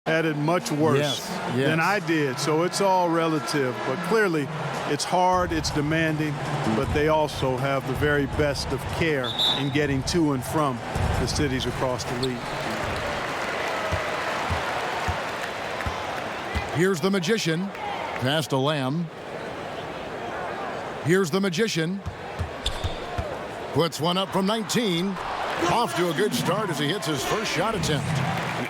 Had it much worse than I did, so it's all relative. But clearly, it's hard, it's demanding, but they also have the very best of care in getting to and from the cities across the league. Here's the Magician. Pass to Lamb. Here's the Magician. Puts one up from 19. Off to a good start as he hits his first shot attempt.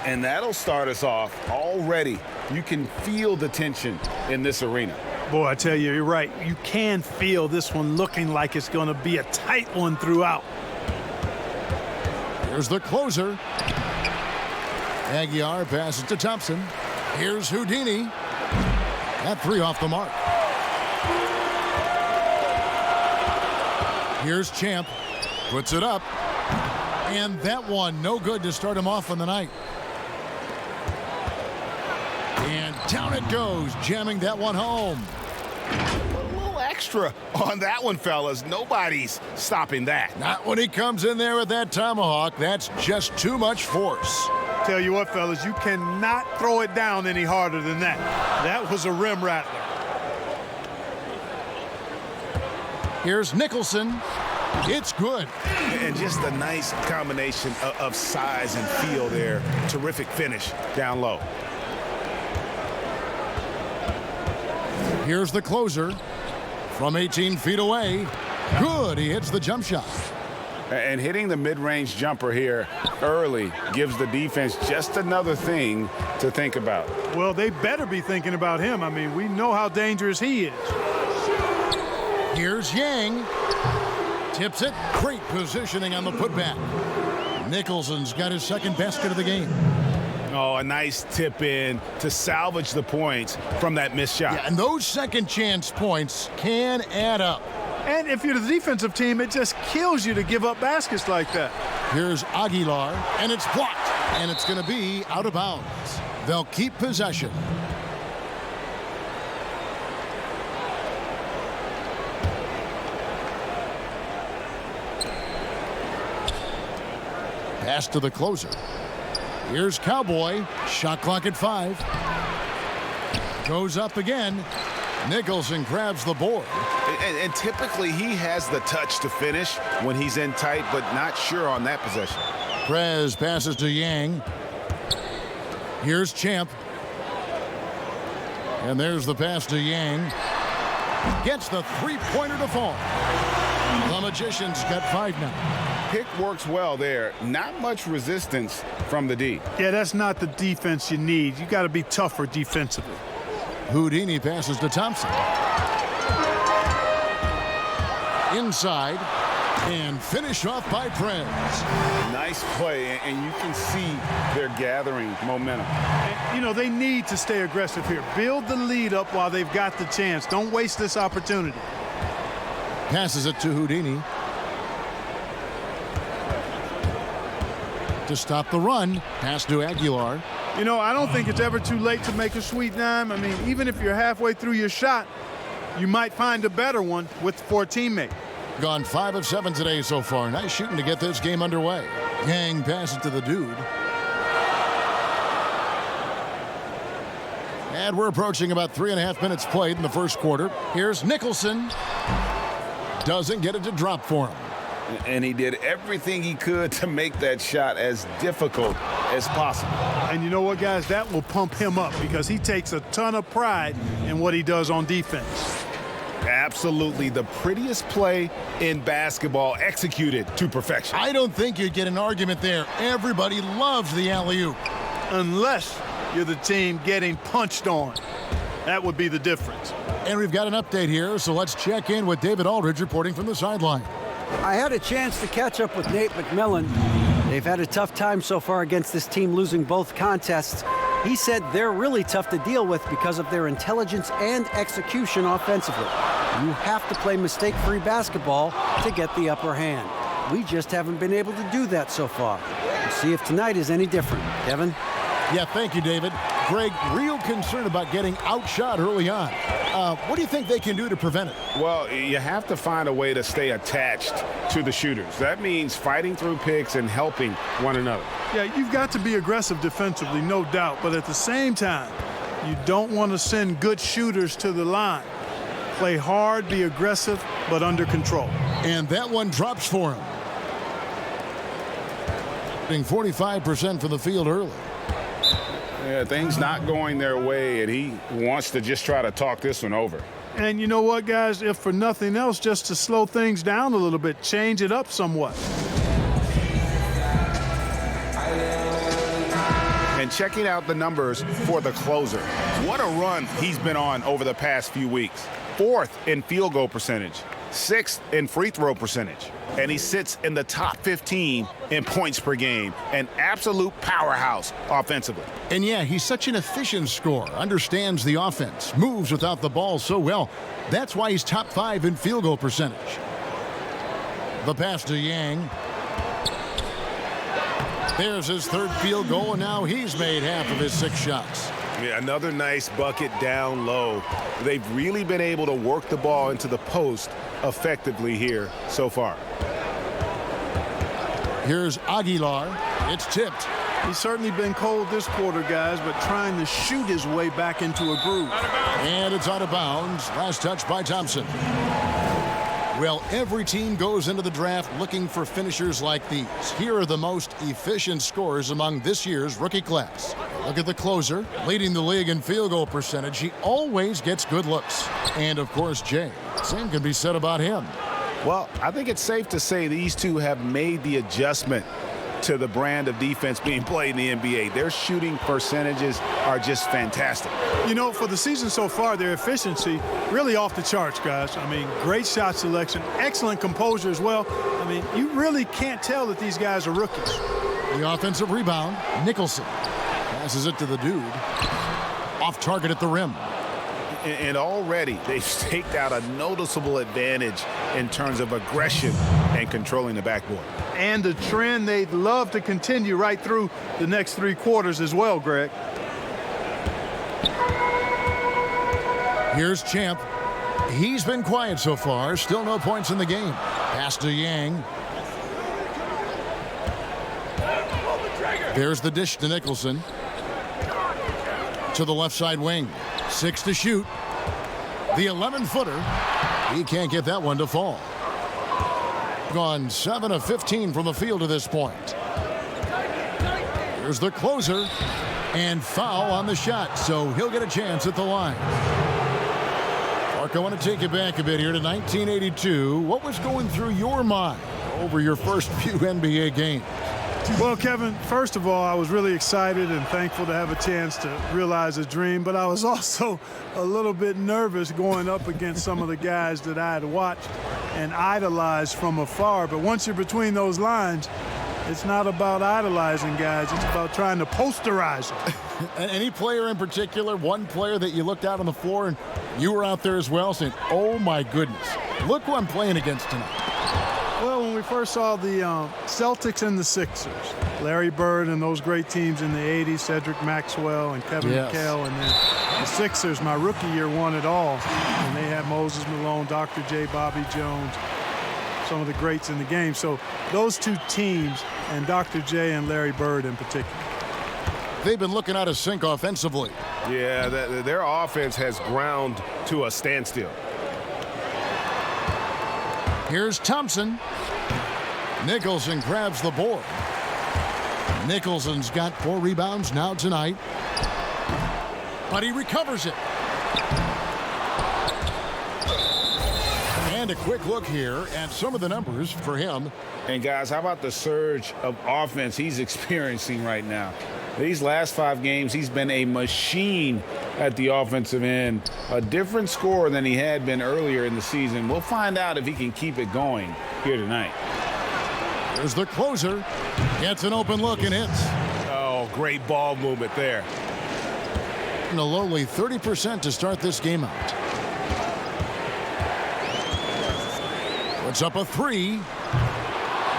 And that'll start us off already. You can feel the tension in this arena. Boy, I tell you, you're right. You can feel this one looking like it's going to be a tight one throughout. Here's the closer. Aguiar passes to Thompson. Here's Houdini. That three off the mark. Here's Champ. Puts it up. And that one no good to start him off on the night. And down it goes, jamming that one home. A little extra on that one, fellas. Nobody's stopping that. Not when he comes in there with that tomahawk. That's just too much force. Tell you what, fellas, you cannot throw it down any harder than that. That was a rim rattler. Here's Nicholson. It's good. And just a nice combination of size and feel there. Terrific finish down low. Here's the closer from 18 feet away. Good. He hits the jump shot. And hitting the mid-range jumper here early gives the defense just another thing to think about. Well, they better be thinking about him. I mean, we know how dangerous he is. Here's Yang. Tips it. Great positioning on the putback. Nicholson's got his second basket of the game. Oh, a nice tip in to salvage the points from that missed shot. Yeah, and those second chance points can add up. And if you're the defensive team, it just kills you to give up baskets like that. Here's Aguilar, and it's blocked. And it's going to be out of bounds. They'll keep possession. Pass to the closer. Here's Cowboy. Shot clock at 5. Goes up again. Nicholson grabs the board. And typically he has the touch to finish when he's in tight, but not sure on that possession. Prez passes to Yang. Here's Champ. And there's the pass to Yang. Gets the three-pointer to fall. The Magician's got 5 now. Pick works well there. Not much resistance from the D. Yeah, that's not the defense you need. You got to be tougher defensively. Houdini passes to Thompson. Inside. And finish off by Prez. Nice play, and you can see they're gathering momentum. And, you know, they need to stay aggressive here. Build the lead up while they've got the chance. Don't waste this opportunity. Passes it to Houdini. To stop the run. Pass to Aguilar. You know, I don't think it's ever too late to make a sweet dime. I mean, even if you're halfway through your shot, you might find a better one for a teammate. Gone 5 of 7 today so far. Nice shooting to get this game underway. Yang passes to the dude. And we're approaching about 3.5 minutes played in the first quarter. Here's Nicholson. Doesn't get it to drop for him. And he did everything he could to make that shot as difficult as possible. And you know what, guys? That will pump him up because he takes a ton of pride in what he does on defense. Absolutely the prettiest play in basketball, executed to perfection. I don't think you'd get an argument there. Everybody loves the alley-oop. Unless you're the team getting punched on. That would be the difference. And we've got an update here, so let's check in with David Aldridge reporting from the sideline. I had a chance to catch up with Nate McMillan. They've had a tough time so far against this team, losing both contests. He said they're really tough to deal with because of their intelligence and execution offensively. You have to play mistake-free basketball to get the upper hand. We just haven't been able to do that so far. We'll see if tonight is any different. Kevin? Yeah, thank you, David. Greg, real concern about getting outshot early on. What do you think they can do to prevent it? Well, you have to find a way to stay attached to the shooters. That means fighting through picks and helping one another. Yeah, you've got to be aggressive defensively, no doubt. But at the same time, you don't want to send good shooters to the line. Play hard, be aggressive, but under control. And that one drops for him. Being 45% from the field early. Yeah, things not going their way, and he wants to just try to talk this one over. And you know what, guys? If for nothing else, just to slow things down a little bit, change it up somewhat. And checking out the numbers for the closer. What a run he's been on over the past few weeks. 4th in field goal percentage, 6th in free throw percentage, and he sits in the top 15 in points per game. An absolute powerhouse offensively. And yeah, he's such an efficient scorer, understands the offense, moves without the ball so well. That's why he's top 5 in field goal percentage. The pass to Yang. There's his 3rd field goal, and now he's made half of his 6 shots. Yeah, another nice bucket down low. They've really been able to work the ball into the post effectively here so far. Here's Aguilar. It's tipped. He's certainly been cold this quarter, guys, but trying to shoot his way back into a groove. And it's out of bounds. Last touch by Thompson. Well, every team goes into the draft looking for finishers like these. Here are the most efficient scorers among this year's rookie class. Look at the closer, leading the league in field goal percentage. He always gets good looks. And, of course, Jay. Same can be said about him. Well, I think it's safe to say these two have made the adjustment to the brand of defense being played in the NBA. Their shooting percentages are just fantastic. You know, for the season so far, their efficiency really off the charts, guys. I mean, great shot selection, excellent composure as well. I mean, you really can't tell that these guys are rookies. The offensive rebound, Nicholson. Passes it to the dude. Off target at the rim. And already they've staked out a noticeable advantage in terms of aggression and controlling the backboard. And a trend they'd love to continue right through the next 3 quarters as well, Greg. Here's Champ. He's been quiet so far. Still no points in the game. Pass to Yang. There's the dish to Nicholson. To the left side wing. 6 to shoot. The 11-footer. He can't get that one to fall. Gone 7 of 15 from the field to this point. Here's the closer. And foul on the shot, so he'll get a chance at the line. Mark, I want to take you back a bit here to 1982. What was going through your mind over your first few NBA games? Well, Kevin, first of all, I was really excited and thankful to have a chance to realize a dream, but I was also a little bit nervous going up against some of the guys that I had watched and idolized from afar. But once you're between those lines, it's not about idolizing guys. It's about trying to posterize them. Any player in particular, one player that you looked out on the floor and you were out there as well saying, oh, my goodness, look who I'm playing against tonight. Well, when we first saw the Celtics and the Sixers, Larry Bird and those great teams in the 80s, Cedric Maxwell and Kevin McHale, and then the Sixers, my rookie year, won it all. And they had Moses Malone, Dr. J, Bobby Jones, some of the greats in the game. So those two teams, and Dr. J and Larry Bird in particular. They've been looking out of sync offensively. Yeah, their offense has ground to a standstill. Here's Thompson. Nicholson grabs the board. Nicholson's got 4 rebounds now tonight. But he recovers it. And a quick look here at some of the numbers for him. And guys, how about the surge of offense he's experiencing right now? These last 5 games, he's been a machine at the offensive end. A different scorer than he had been earlier in the season. We'll find out if he can keep it going here tonight. There's the closer. Gets an open look and hits. Oh, great ball movement there. And a lowly 30% to start this game out. Puts up a 3.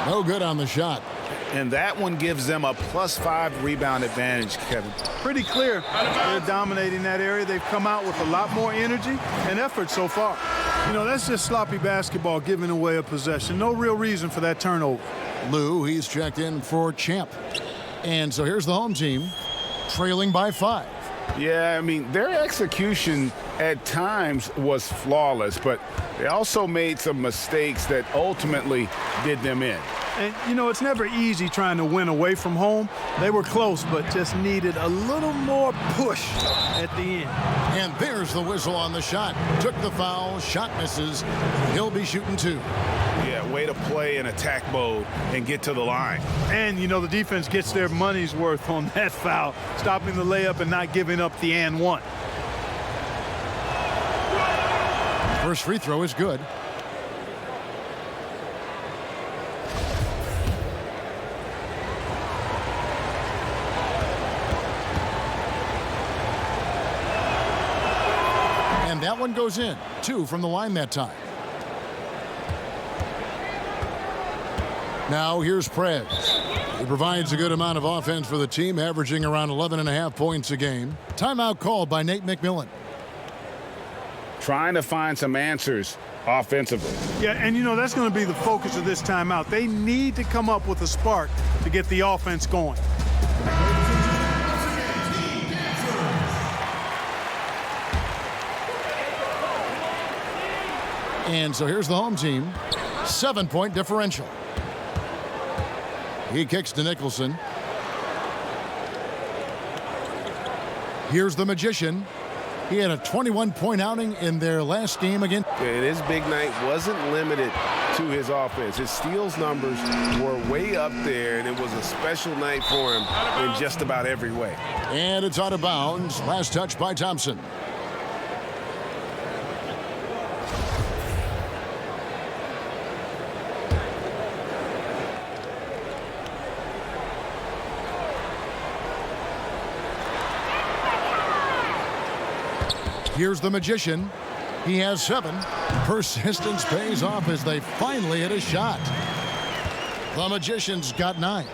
No good on the shot. And that one gives them a +5 rebound advantage, Kevin. Pretty clear. They're dominating that area. They've come out with a lot more energy and effort so far. You know, that's just sloppy basketball, giving away a possession. No real reason for that turnover. Lou, he's checked in for Champ. And so here's the home team, trailing by 5. Yeah, I mean, their execution at times was flawless, but they also made some mistakes that ultimately did them in. And, you know, it's never easy trying to win away from home. They were close, but just needed a little more push at the end. And there's the whistle on the shot. Took the foul, shot misses. He'll be shooting 2. Yeah, way to play in attack mode and get to the line. And, you know, the defense gets their money's worth on that foul, stopping the layup and not giving up the and one. First free throw is good. And that one goes in. 2 from the line that time. Now here's Prez. He provides a good amount of offense for the team, averaging around 11.5 points a game. Timeout called by Nate McMillan. Trying to find some answers offensively. Yeah, and, you know, that's going to be the focus of this timeout. They need to come up with a spark to get the offense going. And so here's the home team. 7-point differential. He kicks to Nicholson. Here's the Magician. He had a 21-point outing in their last game again. And his big night wasn't limited to his offense. His steals numbers were way up there, and it was a special night for him in just about every way. And it's out of bounds. Last touch by Thompson. Here's the Magician. He has 7. Persistence pays off as they finally hit a shot. The Magician's got 9.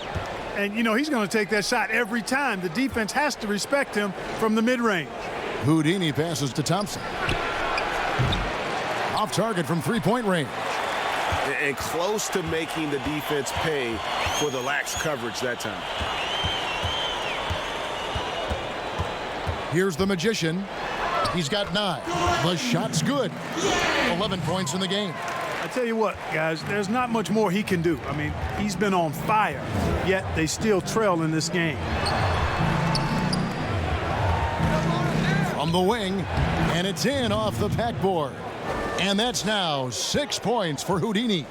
And, you know, he's going to take that shot every time. The defense has to respect him from the mid-range. Houdini passes to Thompson. Off target from 3-point range. And close to making the defense pay for the lax coverage that time. Here's the Magician. He's got 9. The shot's good. 11 points in the game. I tell you what, guys, there's not much more he can do. I mean, he's been on fire, yet they still trail in this game. From the wing, and it's in off the backboard. And that's now 6 points for Houdini.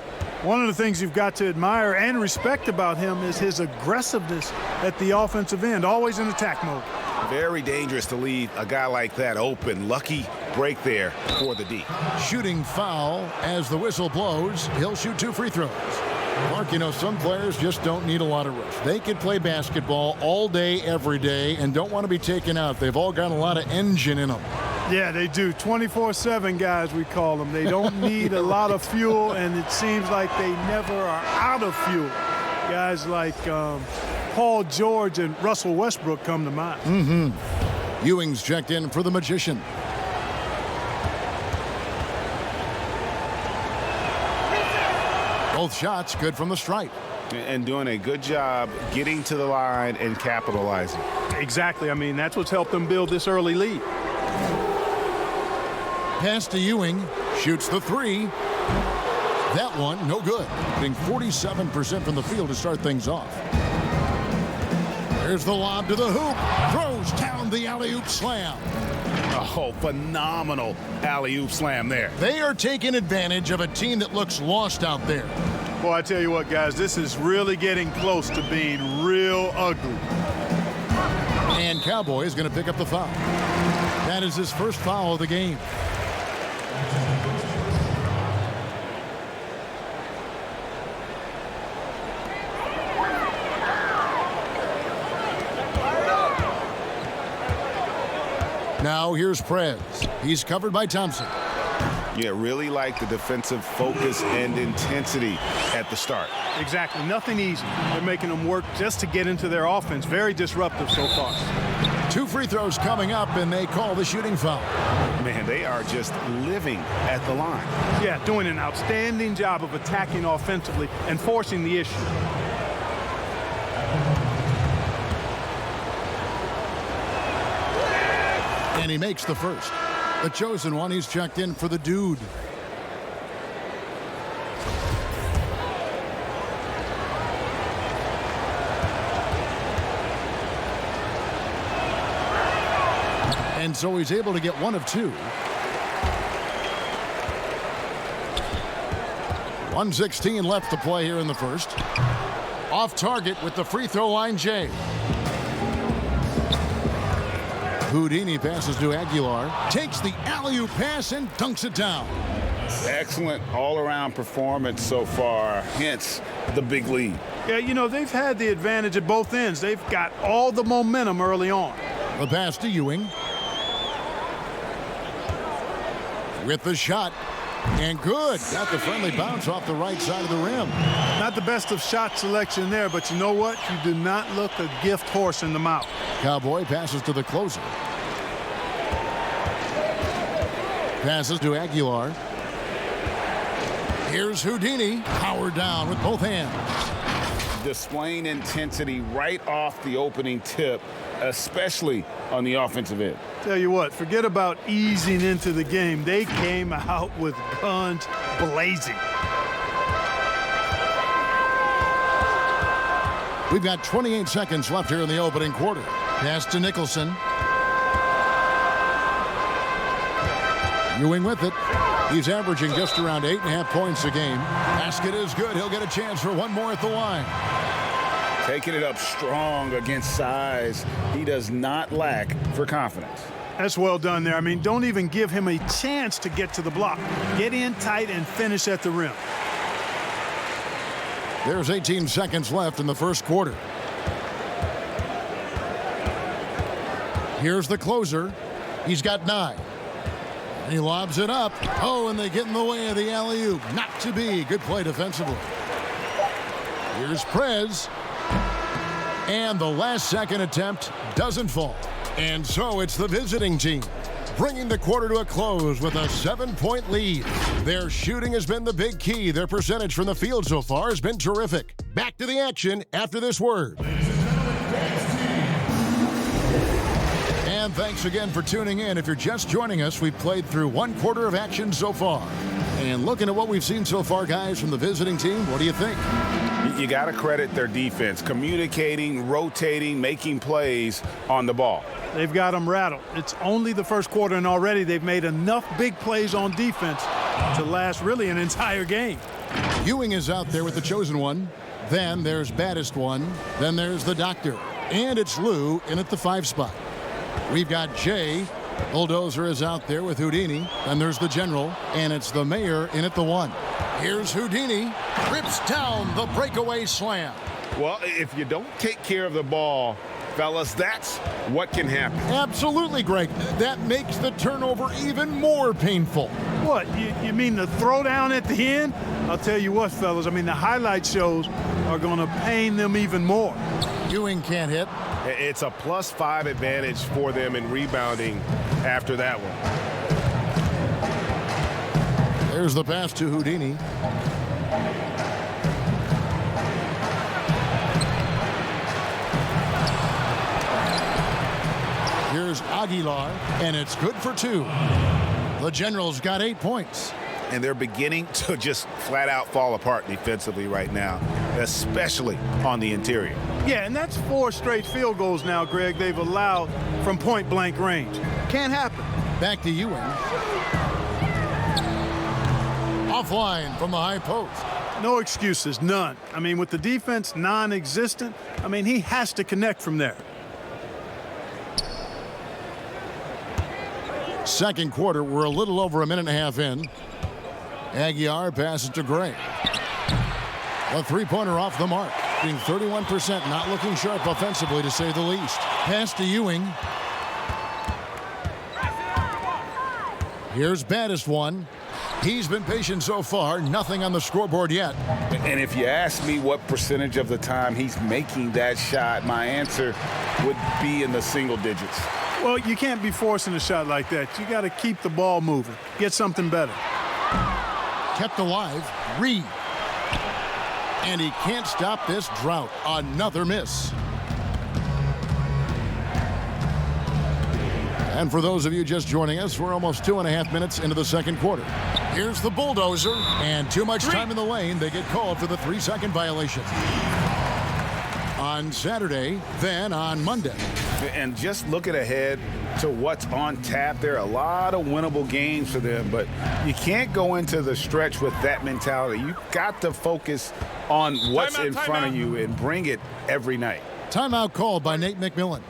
One of the things you've got to admire and respect about him is his aggressiveness at the offensive end, always in attack mode. Very dangerous to leave a guy like that open. Lucky break there for the D. Shooting foul as the whistle blows. He'll shoot 2 free throws. Mark, you know, some players just don't need a lot of rest. They can play basketball all day, every day, and don't want to be taken out. They've all got a lot of engine in them. Yeah, they do. 24/7 guys, we call them. They don't need a lot of fuel, and it seems like they never are out of fuel. Guys like Paul George and Russell Westbrook come to mind. Ewing's checked in for the Magician. Both shots good from the stripe. And doing a good job getting to the line and capitalizing. Exactly. I mean, that's what's helped them build this early lead. Pass to Ewing. Shoots the 3. That one, no good. Hitting 47% from the field to start things off. There's the lob to the hoop. Throws down the alley-oop slam. Oh, phenomenal alley-oop slam there. They are taking advantage of a team that looks lost out there. Boy, I tell you what, guys, this is really getting close to being real ugly. And Cowboy is going to pick up the foul. That is his first foul of the game. Now here's Prez. He's covered by Thompson. Yeah, really like the defensive focus and intensity at the start. Exactly. Nothing easy. They're making them work just to get into their offense. Very disruptive so far. 2 free throws coming up, and they call the shooting foul. Man, they are just living at the line. Yeah, doing an outstanding job of attacking offensively and forcing the issue. And he makes the first. The chosen one, he's checked in for the dude. And so he's able to get 1 of 2. 1:16 left to play here in the first. Off target with the free throw line, Jay. Houdini passes to Aguilar. Takes the alley-oop pass and dunks it down. Excellent all-around performance so far, hence the big lead. Yeah, you know, they've had the advantage at both ends. They've got all the momentum early on. The pass to Ewing. With the shot. And good. Got the friendly bounce off the right side of the rim. Not the best of shot selection there, but you know what? You do not look a gift horse in the mouth. Cowboy passes to the closer. Passes to Aguilar. Here's Houdini. Power down with both hands. Displaying intensity right off the opening tip, especially on the offensive end. Tell you what, forget about easing into the game. They came out with guns blazing. We've got 28 seconds left here in the opening quarter. Pass to Nicholson. Ewing with it. He's averaging just around 8.5 points a game. Basket is good. He'll get a chance for 1 more at the line. Taking it up strong against size. He does not lack for confidence. That's well done there. I mean, don't even give him a chance to get to the block. Get in tight and finish at the rim. There's 18 seconds left in the first quarter. Here's the closer. He's got 9. And he lobs it up. Oh, and they get in the way of the alley-oop. Not to be. Good play defensively. Here's Prez. And the last second attempt doesn't fall. And so it's the visiting team bringing the quarter to a close with a 7-point lead. Their shooting has been the big key. Their percentage from the field so far has been terrific. Back to the action after this word. And thanks again for tuning in. If you're just joining us, we've played through 1 quarter of action so far. And looking at what we've seen so far, guys, from the visiting team, what do you think? You got to credit their defense, communicating, rotating, making plays on the ball. They've got them rattled. It's only the first quarter, and already they've made enough big plays on defense to last really an entire game. Ewing is out there with the chosen one. Then there's baddest one. Then there's the doctor. And it's Lou in at the 5 spot. We've got Jay. Bulldozer is out there with Houdini. And there's the general. And it's the mayor in at the 1. Here's Houdini. Rips down the breakaway slam. Well, if you don't take care of the ball, fellas, that's what can happen. Absolutely, Greg. That makes the turnover even more painful. What, you mean the throwdown at the end? I'll tell you what, fellas, I mean, the highlight shows are going to pain them even more. Ewing can't hit. It's a +5 advantage for them in rebounding after that one. There's the pass to Houdini. Here's Aguilar, and it's good for 2. The Generals got 8 points. And they're beginning to just flat out fall apart defensively right now, especially on the interior. Yeah, and that's 4 straight field goals now, Greg, they've allowed from point-blank range. Can't happen. Back to Ewing. Offline from the high post. No excuses, none. I mean, with the defense non-existent, I mean, he has to connect from there. Second quarter, we're a little over a minute and a half in. Aguilar passes to Gray. A 3-pointer off the mark, being 31%, not looking sharp offensively to say the least. Pass to Ewing. Here's baddest one. He's been patient so far, nothing on the scoreboard yet. And if you ask me what percentage of the time he's making that shot, my answer would be in the single digits. Well, you can't be forcing a shot like that. You got to keep the ball moving. Get something better. Kept alive, Reed. And he can't stop this drought. Another miss. And for those of you just joining us, we're almost 2.5 minutes into the second quarter. Here's the bulldozer, and too much time in the lane. They get called for the 3-second violation. On Saturday, then on Monday. And just looking ahead to what's on tap, there are a lot of winnable games for them, but you can't go into the stretch with that mentality. You've got to focus on what's in front of you and bring it every night. Timeout called by Nate McMillan.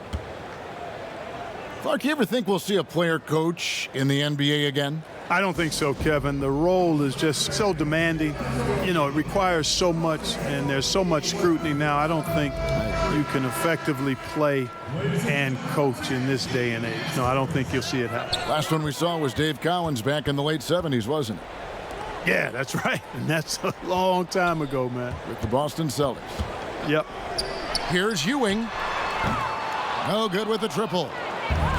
Clark, you ever think we'll see a player coach in the NBA again? I don't think so, Kevin. The role is just so demanding. You know, it requires so much, and there's so much scrutiny now. I don't think you can effectively play and coach in this day and age. No, I don't think you'll see it happen. Last one we saw was Dave Cowens back in the late 70s, wasn't it? Yeah, that's right. And that's a long time ago, man. With the Boston Celtics. Yep. Here's Ewing. No good with the triple.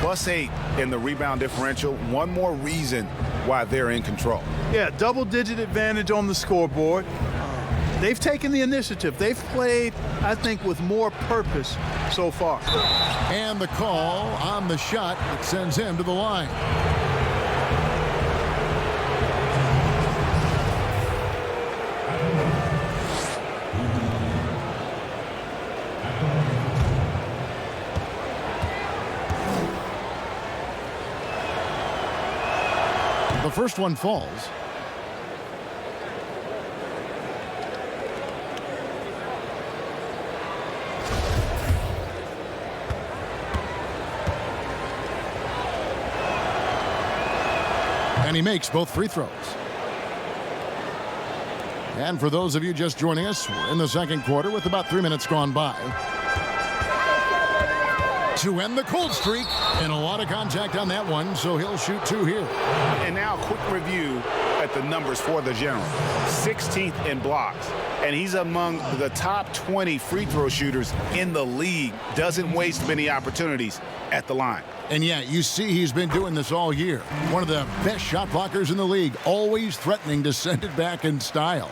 +8 in the rebound differential. One more reason why they're in control. Yeah, double-digit advantage on the scoreboard. They've taken the initiative. They've played, I think, with more purpose so far. And the call on the shot that sends him to the line. The first one falls. And he makes both free throws. And for those of you just joining us, we're in the second quarter with about 3 minutes gone by. To end the cold streak, and a lot of contact on that one, so he'll shoot 2 here. And now a quick review at the numbers for the General. 16th in blocks, and he's among the top 20 free throw shooters in the league. Doesn't waste many opportunities at the line. And yeah, you see he's been doing this all year. One of the best shot blockers in the league, always threatening to send it back in style.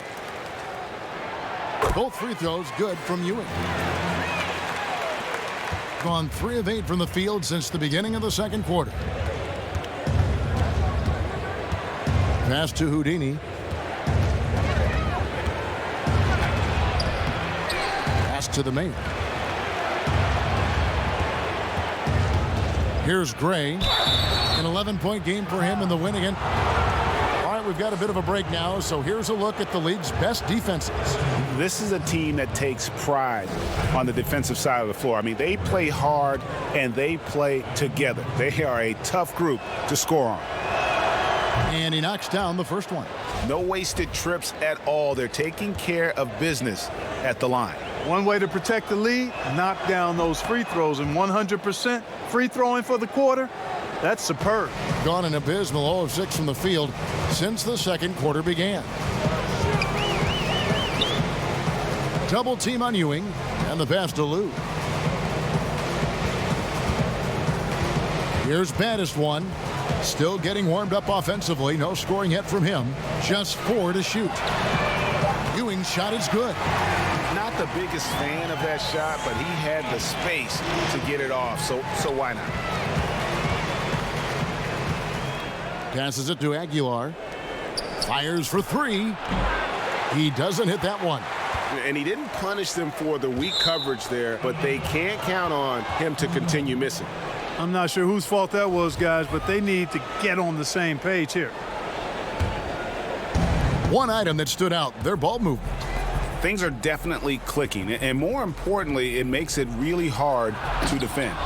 Both free throws good from Ewing. Gone 3 of 8 from the field since the beginning of the second quarter. Pass to Houdini. Pass to the main. Here's Gray. An 11-point game for him in the win again. All right, we've got a bit of a break now, so here's a look at the league's best defenses. This is a team that takes pride on the defensive side of the floor. I mean, they play hard and they play together. They are a tough group to score on. And he knocks down the first one. No wasted trips at all. They're taking care of business at the line. One way to protect the lead, knock down those free throws, and 100% free throwing for the quarter, that's superb. Gone an abysmal 0 of 6 from the field since the second quarter began. Double team on Ewing, and the pass to Lou. Here's baddest one. Still getting warmed up offensively. No scoring yet from him. Just 4 to shoot. Ewing's shot is good. Not the biggest fan of that shot, but he had the space to get it off, so why not? Passes it to Aguilar. Fires for 3. He doesn't hit that one. And he didn't punish them for the weak coverage there, but they can't count on him to continue missing. I'm not sure whose fault that was, guys, but they need to get on the same page here. One item that stood out, their ball movement. Things are definitely clicking, and more importantly, it makes it really hard to defend.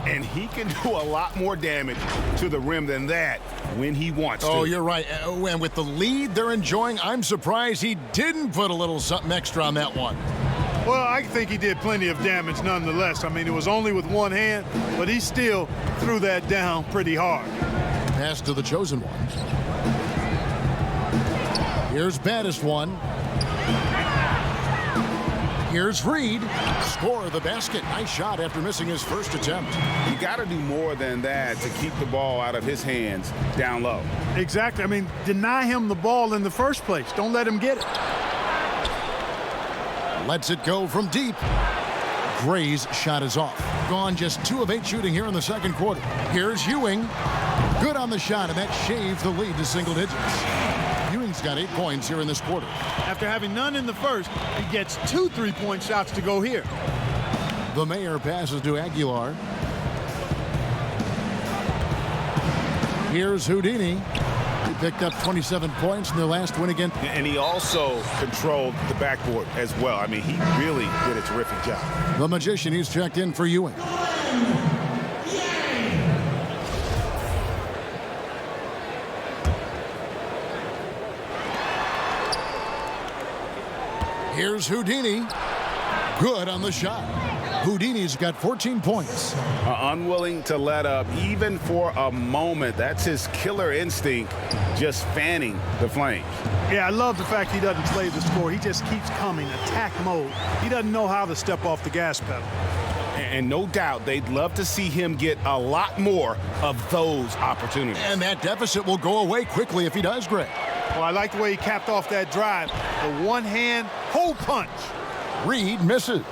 And he can do a lot more damage to the rim than that when he wants to. Oh, you're right. And with the lead they're enjoying, I'm surprised he didn't put a little something extra on that one. Well, I think he did plenty of damage nonetheless. I mean, it was only with one hand, but he still threw that down pretty hard. Pass to the chosen one. Here's baddest one. Here's Reed. Score the basket. Nice shot after missing his first attempt. You got to do more than that to keep the ball out of his hands down low. Exactly. I mean, deny him the ball in the first place. Don't let him get it. Lets it go from deep. Gray's shot is off. Gone just 2 of 8 shooting here in the second quarter. Here's Ewing. Good on the shot, and that shaved the lead to single digits. Ewing's got 8 points here in this quarter. After having none in the first, he gets 2 3-point shots to go here. The Mayor passes to Aguilar. Here's Houdini. He picked up 27 points in their last win again. And he also controlled the backboard as well. I mean, he really did a terrific job. The Magician, he's checked in for Ewing. Here's Houdini. Good on the shot. Houdini's got 14 points. Unwilling to let up even for a moment. That's his killer instinct, just fanning the flames. Yeah, I love the fact he doesn't play the score. He just keeps coming, attack mode. He doesn't know how to step off the gas pedal. And no doubt they'd love to see him get a lot more of those opportunities. And that deficit will go away quickly if he does, Gray. Well, I like the way he capped off that drive. The one-hand hole punch. Reed misses.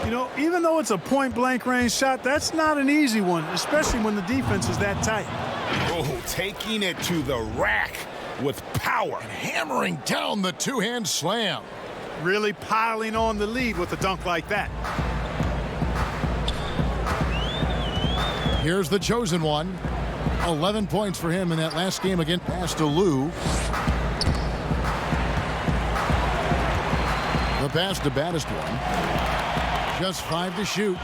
You know, even though it's a point-blank range shot, that's not an easy one, especially when the defense is that tight. Oh, taking it to the rack with power. Hammering down the two-hand slam. Really piling on the lead with a dunk like that. Here's the chosen one. 11 points for him in that last game against pass to Lou. The pass to baddest one. Just 5 to shoot.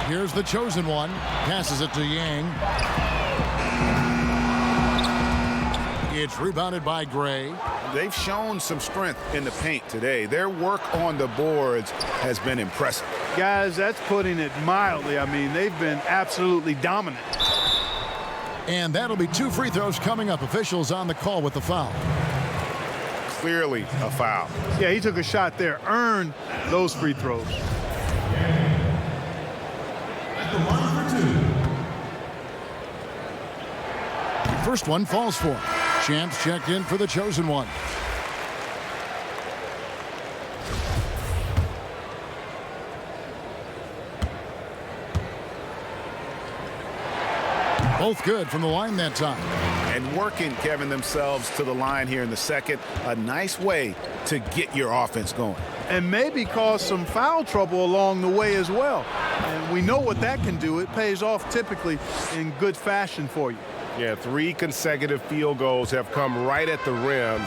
Here's the chosen one. Passes it to Yang. It's rebounded by Gray. They've shown some strength in the paint today. Their work on the boards has been impressive. Guys, that's putting it mildly. I mean, they've been absolutely dominant. And that'll be 2 free throws coming up. Officials on the call with the foul. Clearly a foul. Yeah, he took a shot there, earned those free throws. The first one falls for him. Champs checked in for the chosen one. Both good from the line that time. And working, Kevin, themselves to the line here in the second. A nice way to get your offense going. And maybe cause some foul trouble along the way as well. And we know what that can do. It pays off typically in good fashion for you. Yeah, 3 consecutive field goals have come right at the rim.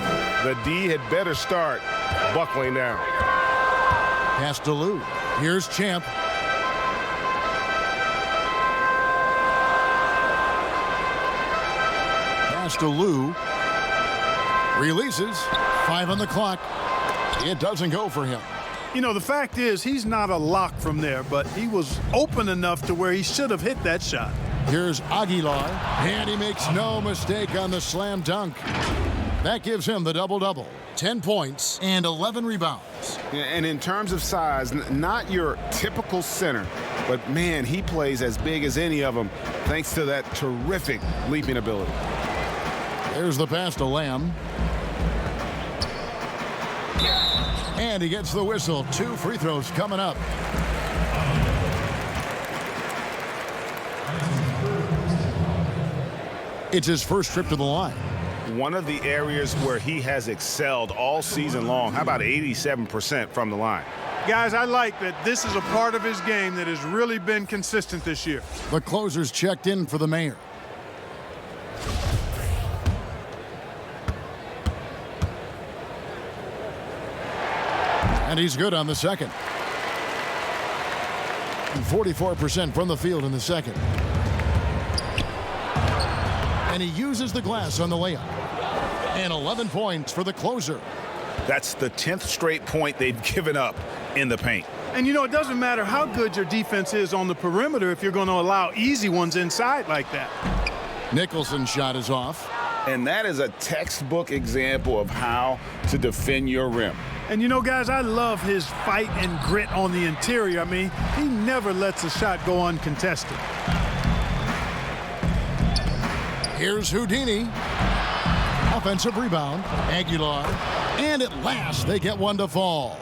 The D had better start buckling down. Pass to Lou. Here's Champ. Pass to Lou. Releases. 5 on the clock. It doesn't go for him. You know, the fact is he's not a lock from there, but he was open enough to where he should have hit that shot. Here's Aguilar, and he makes no mistake on the slam dunk. That gives him the double-double. 10 points and 11 rebounds. And in terms of size, not your typical center, but man, he plays as big as any of them thanks to that terrific leaping ability. There's the pass to Lamb. And he gets the whistle. 2 free throws coming up. It's his first trip to the line. One of the areas where he has excelled all season long. How about 87% from the line? Guys, I like that this is a part of his game that has really been consistent this year. The closer's checked in for the Mayor. And he's good on the second. 44% from the field in the second. And he uses the glass on the layup. And 11 points for the closer. That's the 10th straight point they've given up in the paint. And, you know, it doesn't matter how good your defense is on the perimeter if you're going to allow easy ones inside like that. Nicholson's shot is off. And that is a textbook example of how to defend your rim. And you know, guys, I love his fight and grit on the interior. I mean, he never lets a shot go uncontested. Here's Houdini. Offensive rebound. Aguilar. And at last, they get one to fall.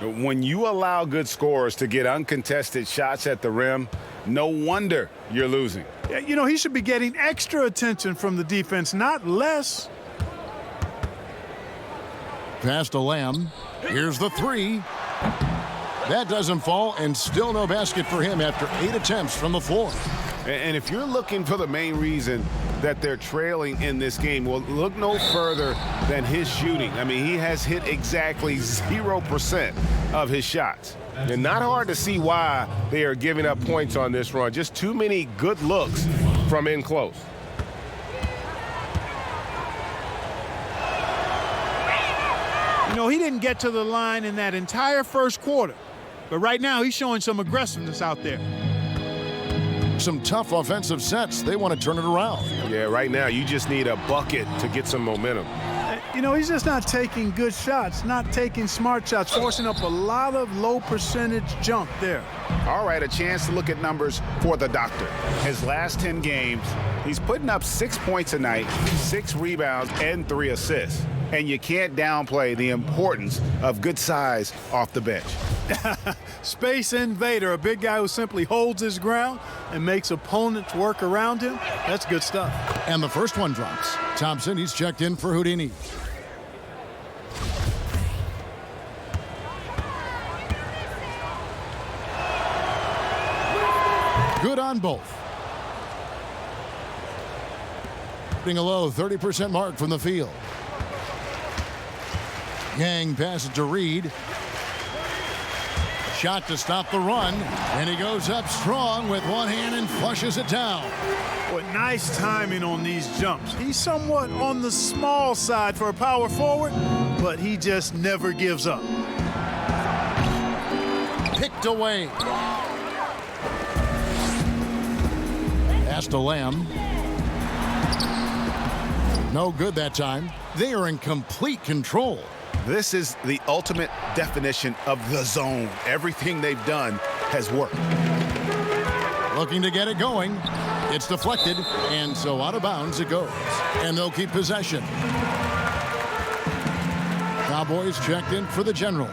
When you allow good scorers to get uncontested shots at the rim, no wonder you're losing. Yeah, you know, he should be getting extra attention from the defense, not less. Pass to Lamb. Here's the three. That doesn't fall, and still no basket for him after 8 attempts from the floor. And if you're looking for the main reason that they're trailing in this game, well, look no further than his shooting. I mean, he has hit exactly 0% of his shots. And not hard to see why they are giving up points on this run. Just too many good looks from in close. You know, he didn't get to the line in that entire first quarter. But right now, he's showing some aggressiveness out there. Some tough offensive sets. They want to turn it around. Yeah, right now you just need a bucket to get some momentum. You know, he's just not taking good shots, not taking smart shots, forcing up a lot of low percentage junk there. All right, a chance to look at numbers for the doctor. His last 10 games, he's putting up 6 points a night, 6 rebounds, and 3 assists. And you can't downplay the importance of good size off the bench. Space invader, a big guy who simply holds his ground and makes opponents work around him. That's good stuff. And the first one drops. Thompson, he's checked in for Houdini. Good on both. Putting a low 30% mark from the field. Yang passes to Reed. Shot to stop the run, and he goes up strong with one hand and flushes it down. Boy, nice timing on these jumps. He's somewhat on the small side for a power forward, but he just never gives up. Picked away. Pass to Lamb. No good that time. They are in complete control. This is the ultimate definition of the zone. Everything they've done has worked. Looking to get it going. It's deflected, and so out of bounds it goes. And they'll keep possession. Cowboys checked in for the general.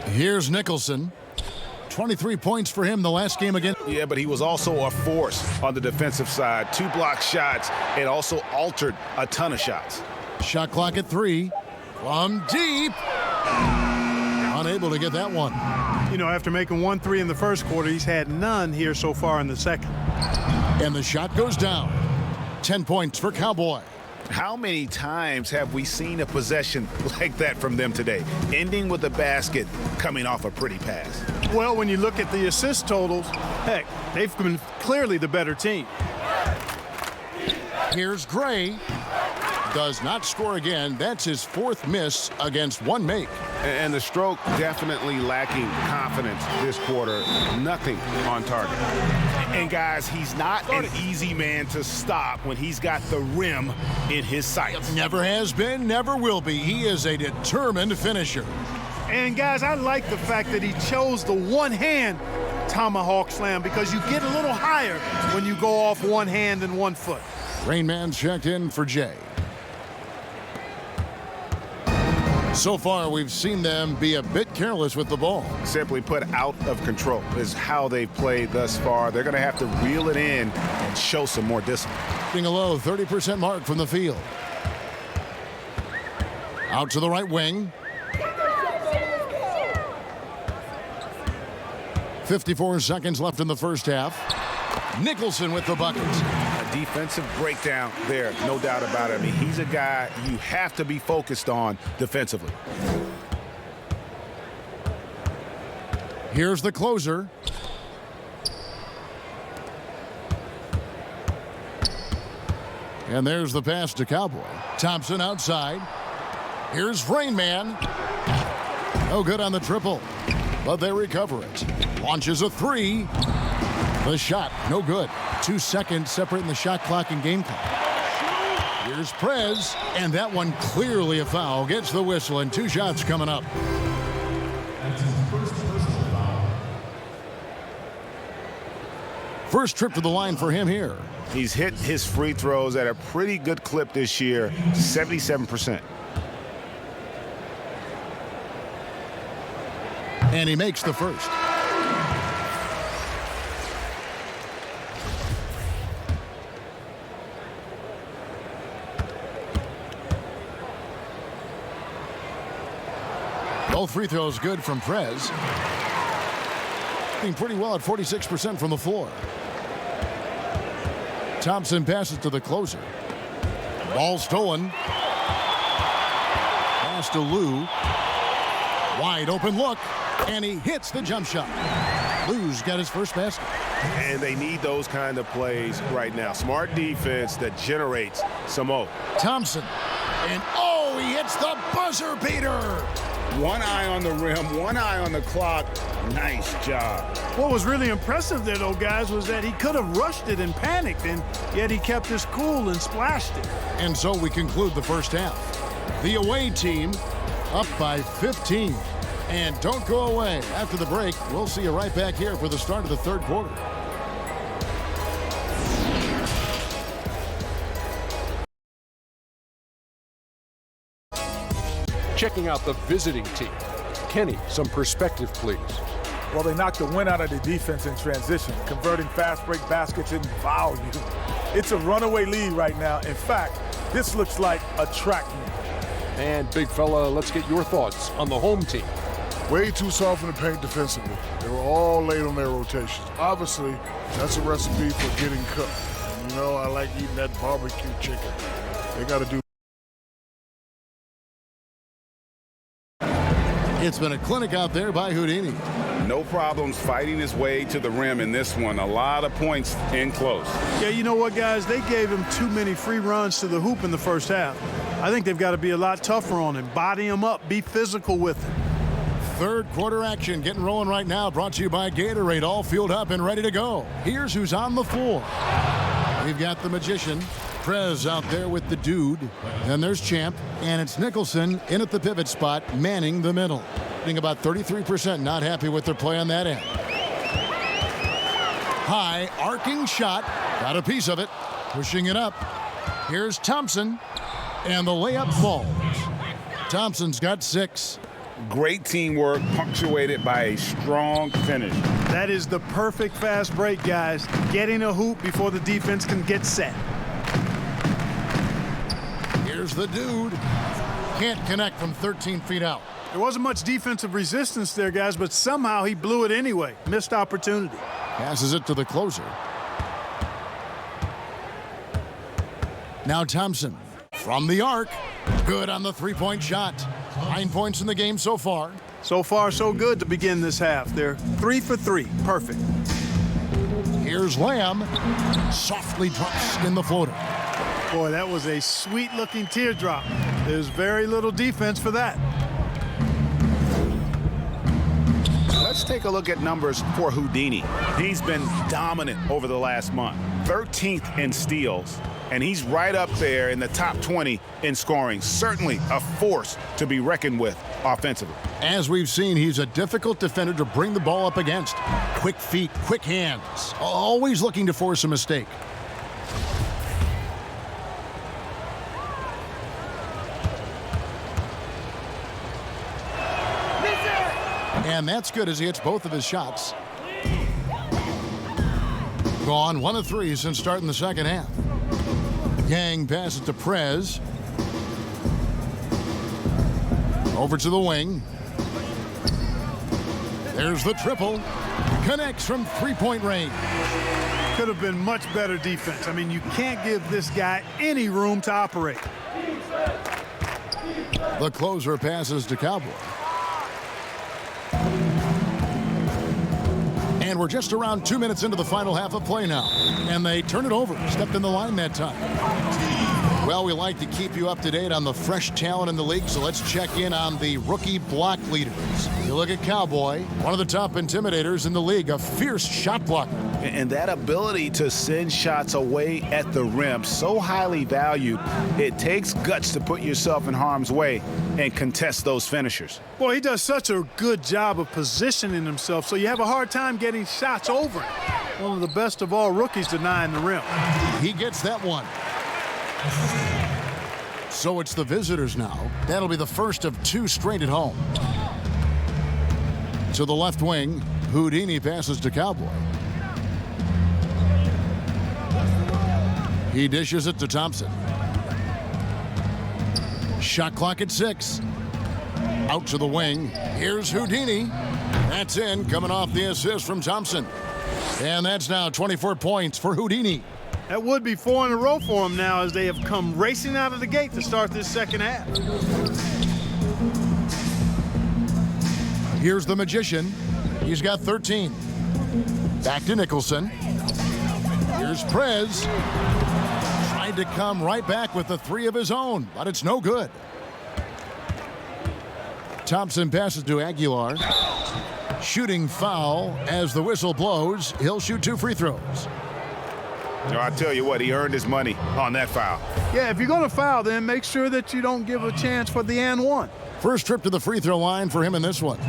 Here's Nicholson. 23 points for him the last game again. Yeah, but he was also a force on the defensive side. 2 block shots and also altered a ton of shots. Shot clock at 3. From deep. Unable to get that one. You know, after making 1 3 in the first quarter, he's had none here so far in the second. And the shot goes down. 10 points for Cowboy. How many times have we seen a possession like that from them today, ending with a basket coming off a pretty pass? Well, when you look at the assist totals, heck, they've been clearly the better team. Here's Gray. Does not score again. That's his 4th miss against 1 make. And the stroke definitely lacking confidence this quarter. Nothing on target. And guys, he's not an easy man to stop when he's got the rim in his sights. Never has been, never will be. He is a determined finisher. And guys, I like the fact that he chose the one-hand tomahawk slam because you get a little higher when you go off one hand and 1 foot. Rain Man checked in for Jay. So far, we've seen them be a bit careless with the ball. Simply put, out of control is how they've played thus far. They're going to have to reel it in and show some more discipline. Getting a low 30% mark from the field. Out to the right wing. 54 seconds left in the first half. Nicholson with the buckets. A defensive breakdown there, no doubt about it. I mean, he's a guy you have to be focused on defensively. Here's the closer. And there's the pass to Cowboy. Thompson outside. Here's Rain Man. No good on the triple, but they recover it. Launches a three. The shot, no good. 2 seconds separating the shot clock and game clock. Here's Prez, and that one clearly a foul. Gets the whistle, and 2 shots coming up. First trip to the line for him here. He's hit his free throws at a pretty good clip this year, 77%. And he makes the first. Both free throws good from Prez. Doing pretty well at 46% from the floor. Thompson passes to the closer. Ball stolen. Pass to Lou. Wide open look. And he hits the jump shot. Lou's got his first basket. And they need those kind of plays right now. Smart defense that generates some more. Thompson. And oh, he hits the buzzer beater. One eye on the rim, one eye on the clock. Nice job. What was really impressive there, though, guys, was that he could have rushed it and panicked, and yet he kept his cool and splashed it. And so we conclude the first half. The away team up by 15. And don't go away. After the break, we'll see you right back here for the start of the third quarter. Checking out the visiting team. Kenny, some perspective, please. Well, they knocked the wind out of the defense in transition, converting fast break baskets in volume. It's a runaway lead right now. In fact, this looks like a track meet. And big fella, let's get your thoughts on the home team. Way too soft in the paint defensively. They were all late on their rotations. Obviously, that's a recipe for getting cooked. And you know, I like eating that barbecue chicken. They got to do. It's been a clinic out there by Houdini. No problems fighting his way to the rim in this one. A lot of points in close. Yeah, you know what, guys? They gave him too many free runs to the hoop in the first half. I think they've got to be a lot tougher on him. Body him up. Be physical with him. Third quarter action getting rolling right now. Brought to you by Gatorade. All fueled up and ready to go. Here's who's on the floor. We've got the Magician. Prez out there with the dude. Then there's Champ. And it's Nicholson in at the pivot spot, manning the middle. Getting about 33%. Not happy with their play on that end. High arcing shot. Got a piece of it. Pushing it up. Here's Thompson. And the layup falls. Thompson's got 6. Great teamwork, punctuated by a strong finish. That is the perfect fast break, guys. Getting a hoop before the defense can get set. Here's the dude. Can't connect from 13 feet out. There wasn't much defensive resistance there, guys, but somehow he blew it anyway. Missed opportunity. Passes it to the closer. Now Thompson from the arc. Good on the three-point shot. 9 points in the game so far. So far, so good to begin this half. They're 3 for 3. Perfect. Here's Lamb. Softly drops in the floater. Boy, that was a sweet-looking teardrop. There's very little defense for that. Let's take a look at numbers for Houdini. He's been dominant over the last month. 13th in steals, and he's right up there in the top 20 in scoring. Certainly a force to be reckoned with offensively. As we've seen, he's a difficult defender to bring the ball up against. Quick feet, quick hands. Always looking to force a mistake. And that's good as he hits both of his shots. Gone 1 of 3 since starting the second half. Yang passes to Prez. Over to the wing. There's the triple. Connects from three-point range. Could have been much better defense. I mean, you can't give this guy any room to operate. The closer passes to Cowboy. And we're just around 2 minutes into the final half of play now. And they turn it over. Stepped in the line that time. Well, we like to keep you up to date on the fresh talent in the league, so let's check in on the rookie block leaders. You look at Cowboy, one of the top intimidators in the league, a fierce shot blocker. And that ability to send shots away at the rim, so highly valued, it takes guts to put yourself in harm's way and contest those finishers. Boy, he does such a good job of positioning himself, so you have a hard time getting shots over him. One of the best of all rookies denying the rim. He gets that one. So it's the visitors now. That'll be the first of 2 straight at home. To the left wing, Houdini passes to Cowboy. He dishes it to Thompson. Shot clock at 6. Out to the wing. Here's Houdini. That's in, coming off the assist from Thompson. And that's now 24 points for Houdini. That would be 4 in a row for him now as they have come racing out of the gate to start this second half. Here's the Magician. He's got 13. Back to Nicholson. Here's Prez. Tried to come right back with the 3 of his own, but it's no good. Thompson passes to Aguilar. Shooting foul as the whistle blows. He'll shoot 2 free throws. No, I tell you what, he earned his money on that foul. Yeah, if you're going to foul, then make sure that you don't give a chance for the and one. First trip to the free throw line for him in this one.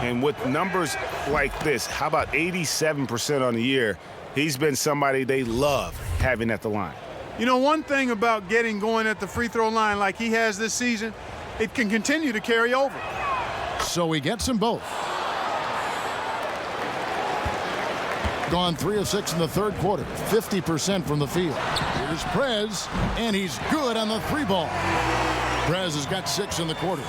And with numbers like this, how about 87% on the year? He's been somebody they love having at the line. You know, one thing about getting going at the free throw line like he has this season, it can continue to carry over. So he gets them both. Gone 3 of 6 in the third quarter, 50% from the field. Here's Prez, and he's good on the 3 ball. Prez has got 6 in the quarter.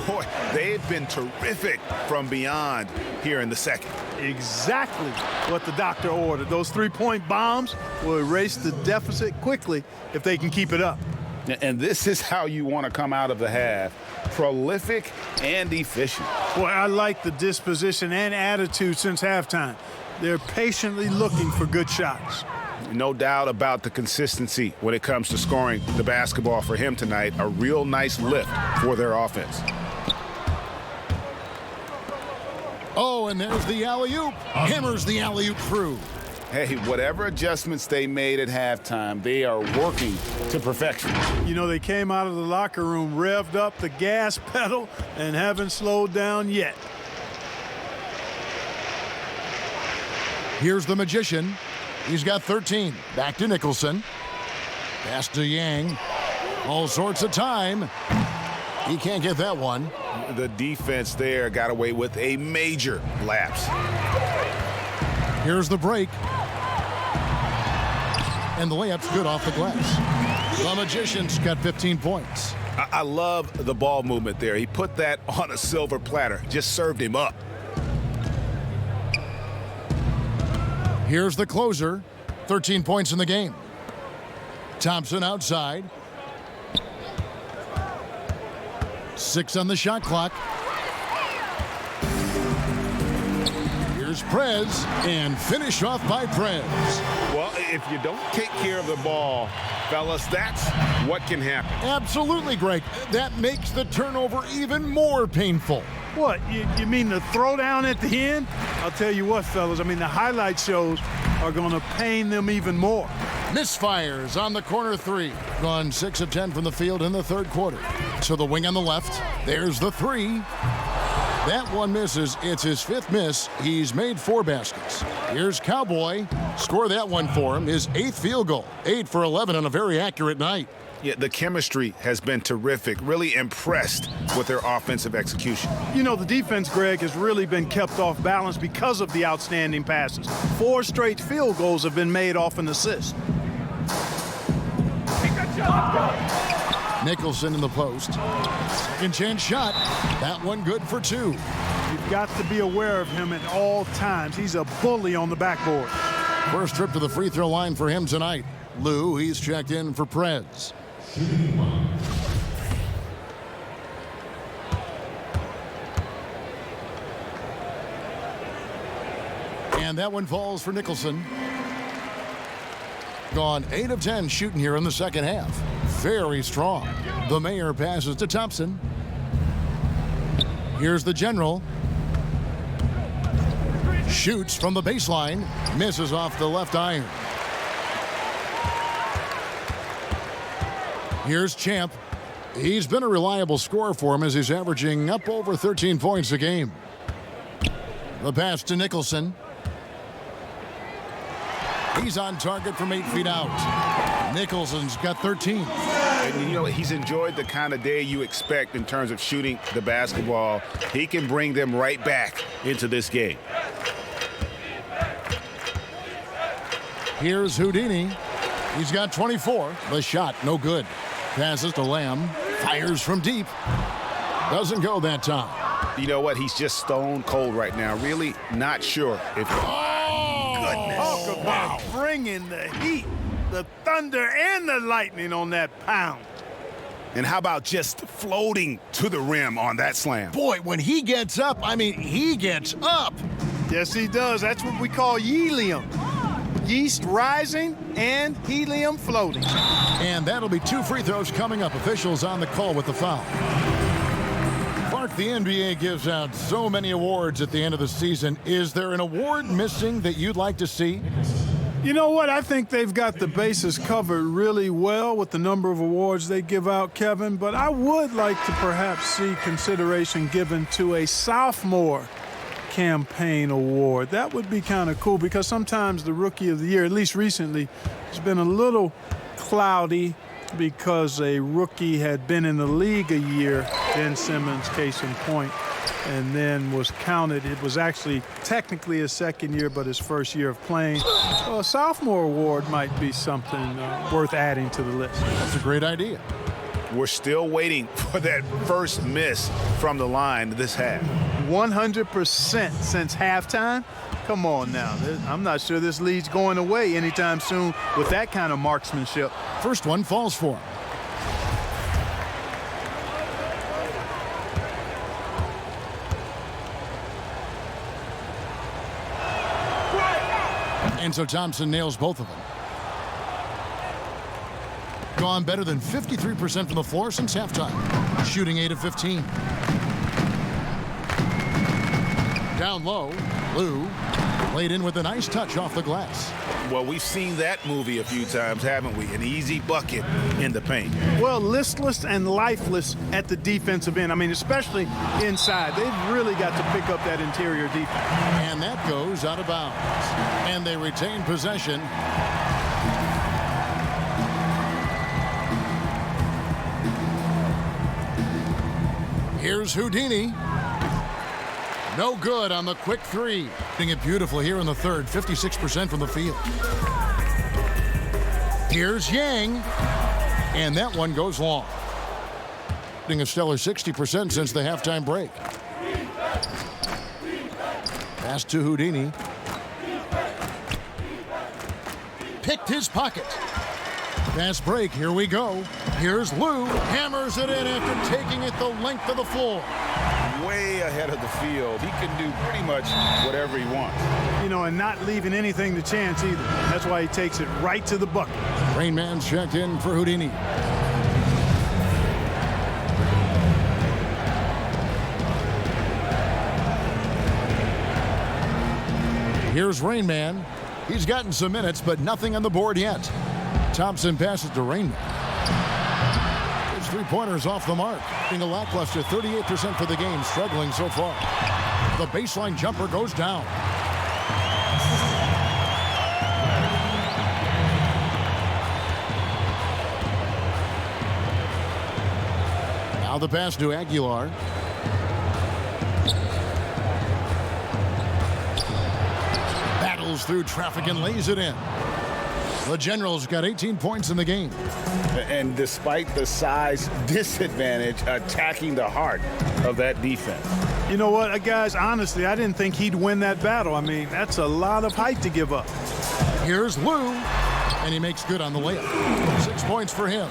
Boy, they've been terrific from beyond here in the second. Exactly what the doctor ordered. Those 3-point bombs will erase the deficit quickly if they can keep it up. And this is how you want to come out of the half. Prolific and efficient. Boy, I like the disposition and attitude since halftime. They're patiently looking for good shots. No doubt about the consistency when it comes to scoring the basketball for him tonight. A real nice lift for their offense. Oh, and there's the alley-oop. Hammers the alley-oop through. Hey, whatever adjustments they made at halftime, they are working to perfection. You know, they came out of the locker room, revved up the gas pedal, and haven't slowed down yet. Here's the Magician. He's got 13. Back to Nicholson. Pass to Yang. All sorts of time. He can't get that one. The defense there got away with a major lapse. Here's the break. And the layup's good off the glass. The Magician's got 15 points. I love the ball movement there. He put that on a silver platter. Just served him up. Here's the closer. 13 points in the game. Thompson outside. 6 on the shot clock. Here's Prez, and finish off by Prez. Well, if you don't take care of the ball, fellas, that's what can happen. Absolutely, Greg. That makes the turnover even more painful. What, you mean the throwdown at the end? I'll tell you what, fellas, I mean, the highlight shows are going to pain them even more. Misfires on the corner 3. Gone 6 of 10 from the field in the third quarter. To the wing on the left. There's the 3. That one misses. It's his 5th miss. He's made 4 baskets. Here's Cowboy. Score that one for him. His 8th field goal. 8 for 11 on a very accurate night. Yeah, the chemistry has been terrific. Really impressed with their offensive execution. You know, the defense, Greg, has really been kept off balance because of the outstanding passes. 4 straight field goals have been made off an assist. Nicholson in the post. Second chance shot. That one good for 2. You've got to be aware of him at all times. He's a bully on the backboard. First trip to the free throw line for him tonight. Lou, he's checked in for Prez. And that one falls for Nicholson. Gone 8 of 10 shooting here in the second half. very strong. The Mayor passes to Thompson. Here's the General. Shoots from the baseline. Misses off the left iron. Here's Champ. He's been a reliable scorer for him as he's averaging up over 13 points a game. The pass to Nicholson. He's on target from 8 feet out. Nicholson's got 13. And you know, he's enjoyed the kind of day you expect in terms of shooting the basketball. He can bring them right back into this game. Here's Houdini. He's got 24. The shot, no good. Passes to Lamb. Fires from deep. Doesn't go that time. You know what? He's just stone cold right now. Really not sure if... Talk about bringing the heat, the thunder, and the lightning on that pound. And how about just floating to the rim on that slam? Boy, when he gets up, I mean, he gets up. Yes, he does. That's what we call helium. Yeast rising and helium floating. And that'll be 2 free throws coming up. Officials on the call with the foul. Clark, the NBA gives out so many awards at the end of the season. Is there an award missing that you'd like to see? You know what? I think they've got the bases covered really well with the number of awards they give out, Kevin. But I would like to perhaps see consideration given to a sophomore campaign award. That would be kind of cool because sometimes the Rookie of the Year, at least recently, has been a little cloudy because a rookie had been in the league a year, Ben Simmons, case in point, and then was counted. It was actually technically his second year, but his first year of playing. So a sophomore award might be something worth adding to the list. That's a great idea. We're still waiting for that first miss from the line this half. 100% since halftime? Come on now. I'm not sure this lead's going away anytime soon with that kind of marksmanship. First one falls for him. And so Thompson nails both of them. Gone better than 53% from the floor since halftime. Shooting 8 of 15. Down low, Lou laid in with a nice touch off the glass. Well, we've seen that movie a few times, haven't we? An easy bucket in the paint. Well, listless and lifeless at the defensive end. I mean, especially inside. They've really got to pick up that interior defense. And that goes out of bounds. And they retain possession. Here's Houdini. No good on the quick three. Hitting it beautiful here in the third, 56% from the field. Here's Yang. And that one goes long. Hitting a stellar 60% since the halftime break. Pass to Houdini. Picked his pocket. Fast break, here we go. Here's Lou, hammers it in after taking it the length of the floor. Way ahead of the field. He can do pretty much whatever he wants. You know, and not leaving anything to chance either. That's why he takes it right to the bucket. Rain Man checked in for Houdini. Here's Rain Man. He's gotten some minutes, but nothing on the board yet. Thompson passes to Rain Man. His three-pointers off the mark. Being a lackluster 38% for the game, struggling so far. The baseline jumper goes down. Now the pass to Aguilar. Battles through traffic and lays it in. The Generals got 18 points in the game. And despite the size disadvantage, attacking the heart of that defense. You know what, guys, honestly, I didn't think he'd win that battle. I mean, that's a lot of height to give up. Here's Lou, and he makes good on the layup. 6 points for him.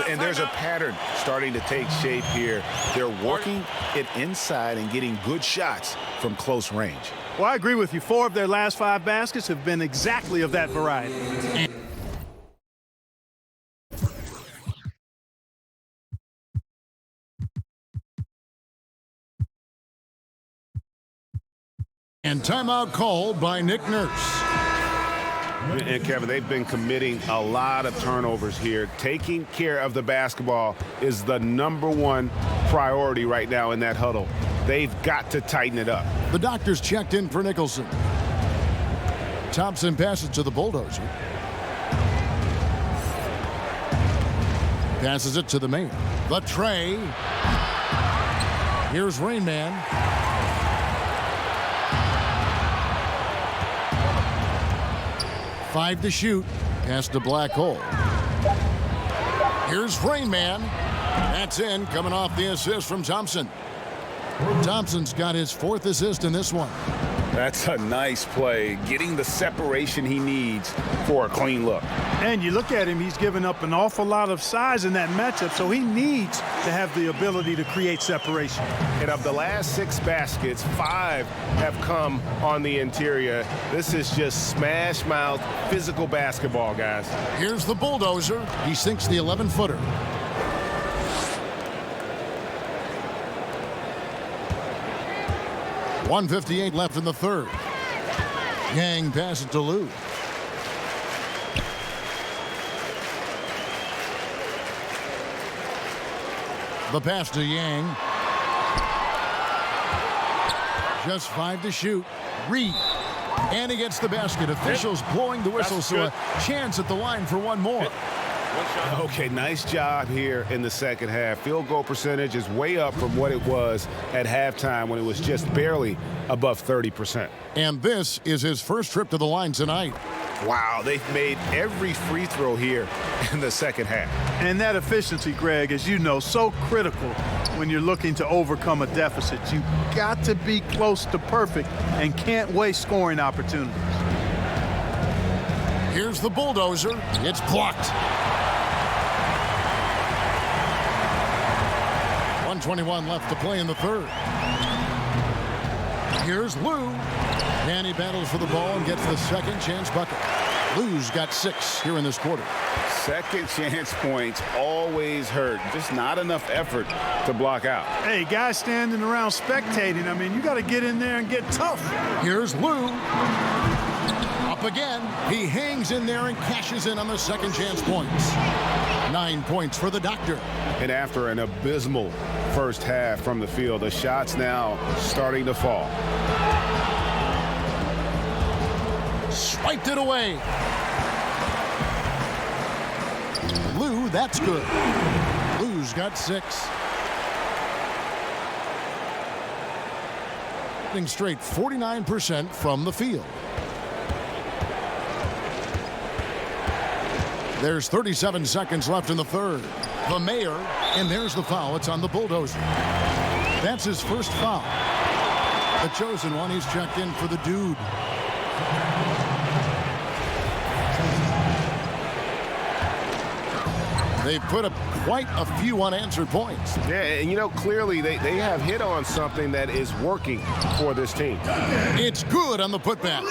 And there's a pattern starting to take shape here. They're working it inside and getting good shots from close range. Well, I agree with you. 4 of their last 5 baskets have been exactly of that variety. And timeout called by Nick Nurse. And Kevin, they've been committing a lot of turnovers here. Taking care of the basketball is the #1 priority right now in that huddle. They've got to tighten it up. The doctors checked in for Nicholson. Thompson passes to the bulldozer. Passes it to the mayor. The tray. Here's Rain Man. Five to shoot. Pass to Black Hole. Here's Rain Man. That's in, coming off the assist from Thompson. Thompson's got his 4th assist in this one. That's a nice play, getting the separation he needs for a clean look. And you look at him, he's given up an awful lot of size in that matchup, so he needs to have the ability to create separation. And of the last 6 baskets, 5 have come on the interior. This is just smash-mouth physical basketball, guys. Here's the bulldozer. He sinks the 11-footer. .158 left in the third. Yang passes to Lou. The pass to Yang. Just 5 to shoot. Reed. And he gets the basket. Officials blowing the whistle, so a chance at the line for one more. Okay, nice job here in the second half. Field goal percentage is way up from what it was at halftime when it was just barely above 30%. And this is his first trip to the line tonight. Wow, they've made every free throw here in the second half. And that efficiency, Greg, as you know, so critical when you're looking to overcome a deficit. You've got to be close to perfect and can't waste scoring opportunities. Here's the bulldozer. It's blocked. 1:21 left to play in the third. Here's Lou. And he battles for the ball and gets the second chance bucket. Lou's got 6 here in this quarter. Second chance points always hurt. Just not enough effort to block out. Hey, guys standing around spectating, I mean, you got to get in there and get tough. Here's Lou. Up again. He hangs in there and cashes in on the second chance points. 9 points for the doctor. And after an abysmal first half from the field, the shots now starting to fall. Swiped it away. Lou, that's good. Lou's got 6. Straight 49% from the field. There's 37 seconds left in the third. The mayor, and there's the foul. It's on the bulldozer. That's his first foul. The chosen one, he's checked in for the dude. They've put up quite a few unanswered points. Yeah, and you know, clearly they have hit on something that is working for this team. It's good on the putback.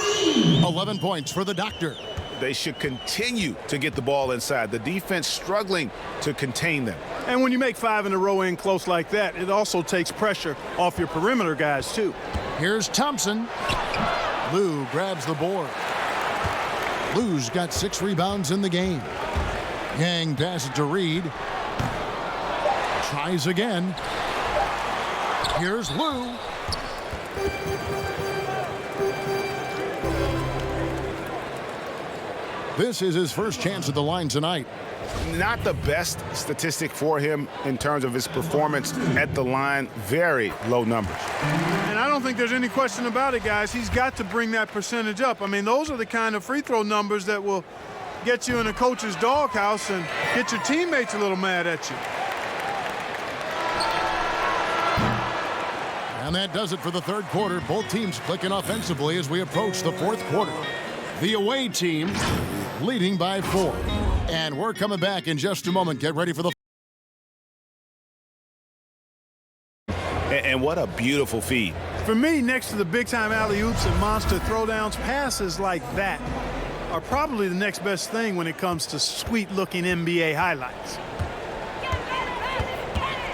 11 points for the doctor. They should continue to get the ball inside. The defense struggling to contain them. And when you make 5 in a row in close like that, it also takes pressure off your perimeter guys, too. Here's Thompson. Lou grabs the board. Lou's got 6 rebounds in the game. Yang passes to Reed. Tries again. Here's Lou. This is his first chance at the line tonight. Not the best statistic for him in terms of his performance at the line. Very low numbers. And I don't think there's any question about it, guys. He's got to bring that percentage up. I mean, those are the kind of free throw numbers that will get you in a coach's doghouse and get your teammates a little mad at you. And that does it for the third quarter. Both teams clicking offensively as we approach the fourth quarter. The away team leading by 4. And we're coming back in just a moment. Get ready for the... And what a beautiful feed. For me, next to the big-time alley-oops and monster throwdowns, passes like that are probably the next best thing when it comes to sweet-looking NBA highlights.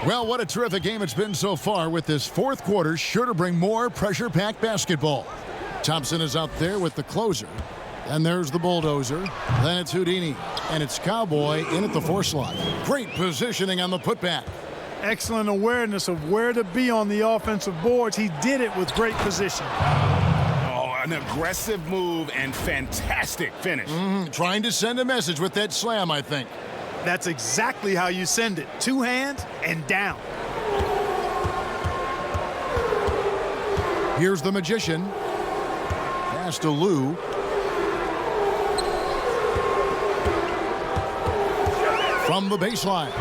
Well, what a terrific game it's been so far, with this fourth quarter sure to bring more pressure-packed basketball. Thompson is out there with the closer. And there's the bulldozer. Then it's Houdini. And it's Cowboy in at the 4 slot. Great positioning on the putback. Excellent awareness of where to be on the offensive boards. He did it with great position. Oh, an aggressive move and fantastic finish. Trying to send a message with that slam, I think. That's exactly how you send it. 2 hands and down. Here's the Magician. Pass to Lou. From the baseline.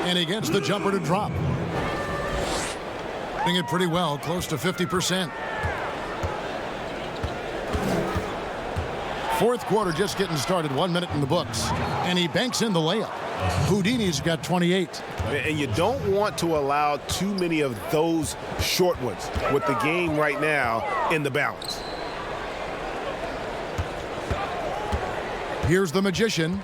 And he gets the jumper to drop. Doing it pretty well, close to 50%. Fourth quarter just getting started, 1 minute in the books. And he banks in the layup. Houdini's got 28. And you don't want to allow too many of those short ones with the game right now in the balance. Here's the Magician.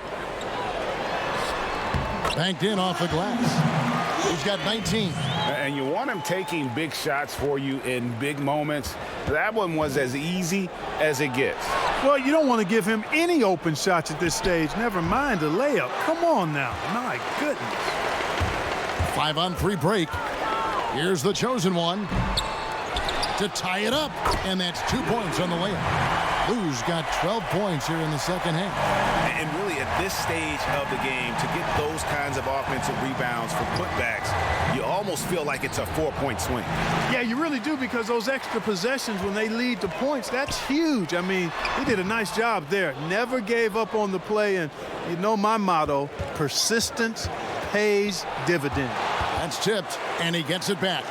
Banked in off the glass. He's got 19. And you want him taking big shots for you in big moments. That one was as easy as it gets. Well, you don't want to give him any open shots at this stage. Never mind a layup. Come on now. My goodness. 5-on-3 break. Here's the chosen one to tie it up. And that's 2 points on the layup. Lou's got 12 points here in the second half. And really at this stage of the game, to get those kinds of offensive rebounds for putbacks, you almost feel like it's a 4-point swing. Yeah, you really do, because those extra possessions when they lead to points, that's huge. I mean, he did a nice job there. Never gave up on the play. And you know my motto, persistence pays dividend. That's tipped, and he gets it back.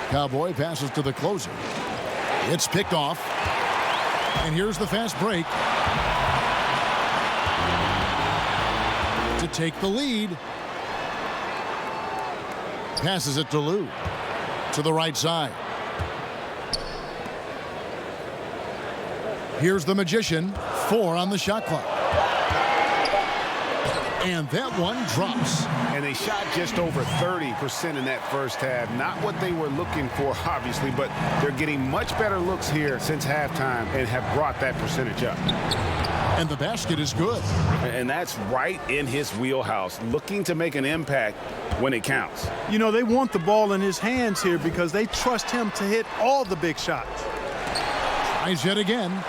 Cowboy passes to the closer. It's picked off. And here's the fast break to take the lead. Passes it to Lou to the right side. Here's the Magician. 4 on the shot clock. And that one drops. And they shot just over 30% in that first half. Not what they were looking for, obviously, but they're getting much better looks here since halftime and have brought that percentage up. And the basket is good. And that's right in his wheelhouse, looking to make an impact when it counts. You know, they want the ball in his hands here because they trust him to hit all the big shots. Tries yet again.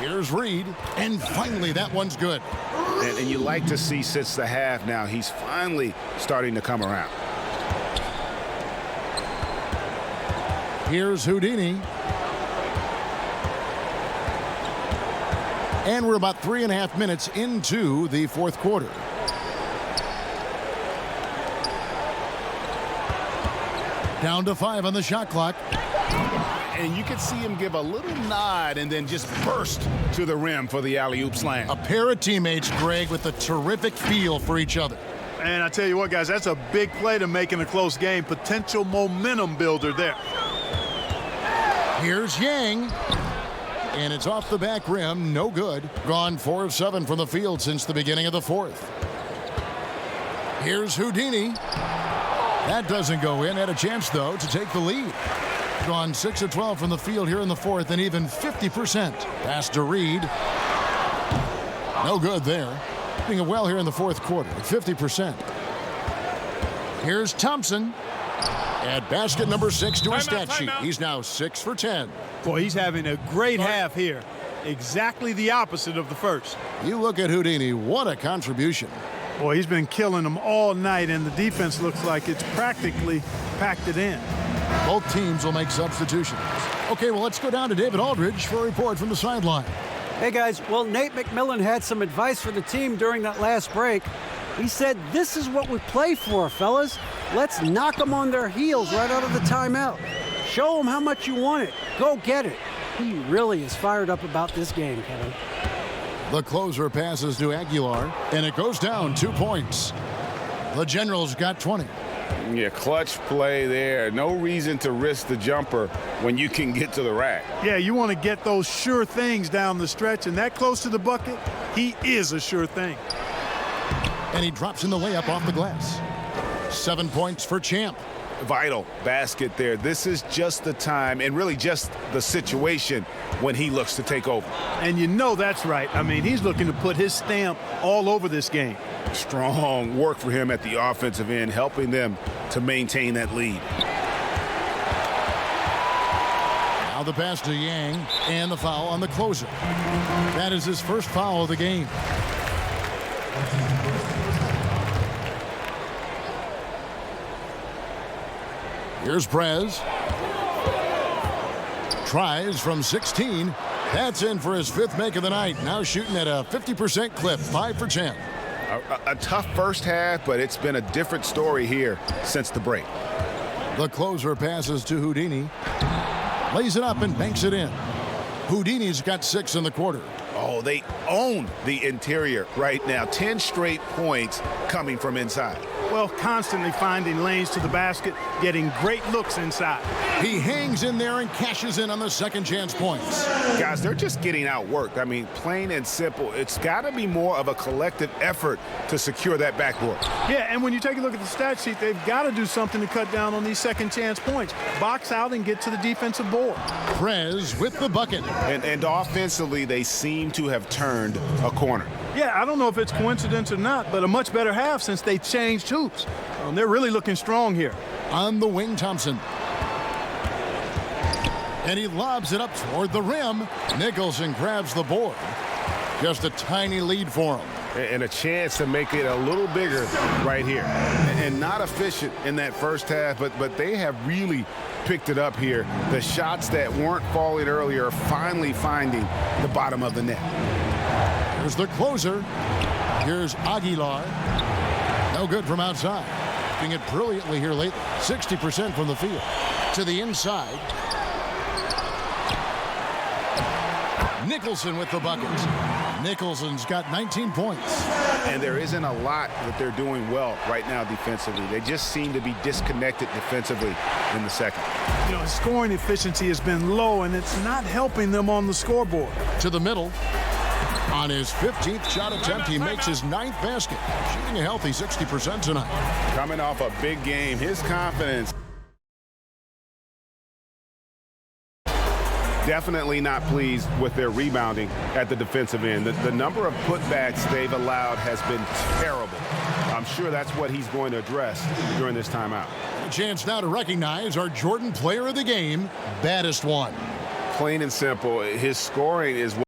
Here's Reed, and finally that one's good. And you like to see since the half now, he's finally starting to come around. Here's Houdini. And we're about 3.5 minutes into the fourth quarter. Down to 5 on the shot clock. And you could see him give a little nod and then just burst to the rim for the alley-oop slam. A pair of teammates, Greg, with a terrific feel for each other. And I tell you what, guys, that's a big play to make in a close game. Potential momentum builder there. Here's Yang. And it's off the back rim. No good. Gone 4 of 7 from the field since the beginning of the fourth. Here's Houdini. That doesn't go in. Had a chance, though, to take the lead. Gone 6 of 12 from the field here in the fourth, and even 50%. Pass to Reed. No good there. Doing it well here in the fourth quarter at 50%. Here's Thompson. At basket number 6 to his stat sheet. He's now 6 for 10. Boy, he's having a great half here. Exactly the opposite of the first. You look at Houdini. What a contribution. Boy, he's been killing them all night, and the defense looks like it's practically packed it in. Both teams will make substitutions. Okay, well, let's go down to David Aldridge for a report from the sideline. Hey, guys. Well, Nate McMillan had some advice for the team during that last break. He said, this is what we play for, fellas. Let's knock them on their heels right out of the timeout. Show them how much you want it. Go get it. He really is fired up about this game, Kevin. The closer passes to Aguilar, and it goes down 2 points. The Generals got 20. Yeah, clutch play there. No reason to risk the jumper when you can get to the rack. Yeah, you want to get those sure things down the stretch, and that close to the bucket, he is a sure thing. And he drops in the layup off the glass. 7 points for Champ. Vital basket there. This is just the time and really just the situation when he looks to take over. And you know that's right. I mean, he's looking to put his stamp all over this game. Strong work for him at the offensive end, helping them to maintain that lead. Now the pass to Yang and the foul on the closer. That is his first foul of the game. Here's Prez. Tries from 16. That's in for his 5th make of the night. Now shooting at a 50% clip, 5 for 10. A tough first half, but it's been a different story here since the break. The closer passes to Houdini. Lays it up and banks it in. Houdini's got 6 in the quarter. Oh, they own the interior right now. 10 straight points coming from inside. Well, constantly finding lanes to the basket, getting great looks inside. He hangs in there and cashes in on the second chance points. Guys, they're just getting outworked. I mean, plain and simple. It's got to be more of a collective effort to secure that backboard. Yeah, and when you take a look at the stat sheet, they've got to do something to cut down on these second chance points. Box out and get to the defensive board. Prez with the bucket. And offensively, they seem to have turned a corner. Yeah, I don't know if it's coincidence or not, but a much better half since they changed hoops. They're really looking strong here. On the wing, Thompson. And he lobs it up toward the rim. Nicholson grabs the board. Just a tiny lead for him. And a chance to make it a little bigger right here. And not efficient in that first half, but they have really picked it up here. The shots that weren't falling earlier are finally finding the bottom of the net. Here's the closer. Here's Aguilar. No good from outside. Doing it brilliantly here lately. 60% from the field. To the inside. Nicholson with the buckets. Nicholson's got 19 points. And there isn't a lot that they're doing well right now defensively. They just seem to be disconnected defensively in the second. You know, his scoring efficiency has been low, and it's not helping them on the scoreboard. To the middle. On his 15th shot attempt, he makes his 9th basket. Shooting a healthy 60% tonight. Coming off a big game, his confidence. Definitely not pleased with their rebounding at the defensive end. The number of putbacks they've allowed has been terrible. I'm sure that's what he's going to address during this timeout. A chance now to recognize our Jordan Player of the Game, baddest one. Plain and simple, his scoring is what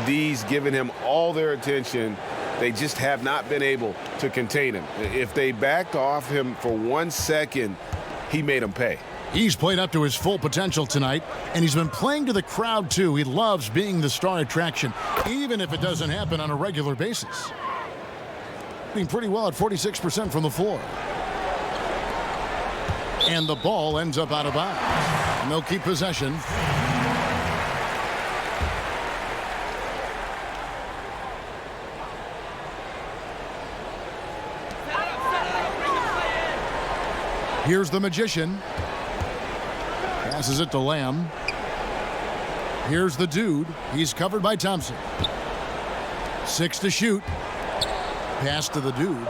D's giving him all their attention. They just have not been able to contain him. If they backed off him for 1 second, he made them pay. He's played up to his full potential tonight, and he's been playing to the crowd, too. He loves being the star attraction, even if it doesn't happen on a regular basis. Doing pretty well at 46% from the floor. And the ball ends up out of bounds. And they'll keep possession. Here's the Magician. Passes it to Lamb. Here's the Dude. He's covered by Thompson. 6 to shoot. Pass to the Dude.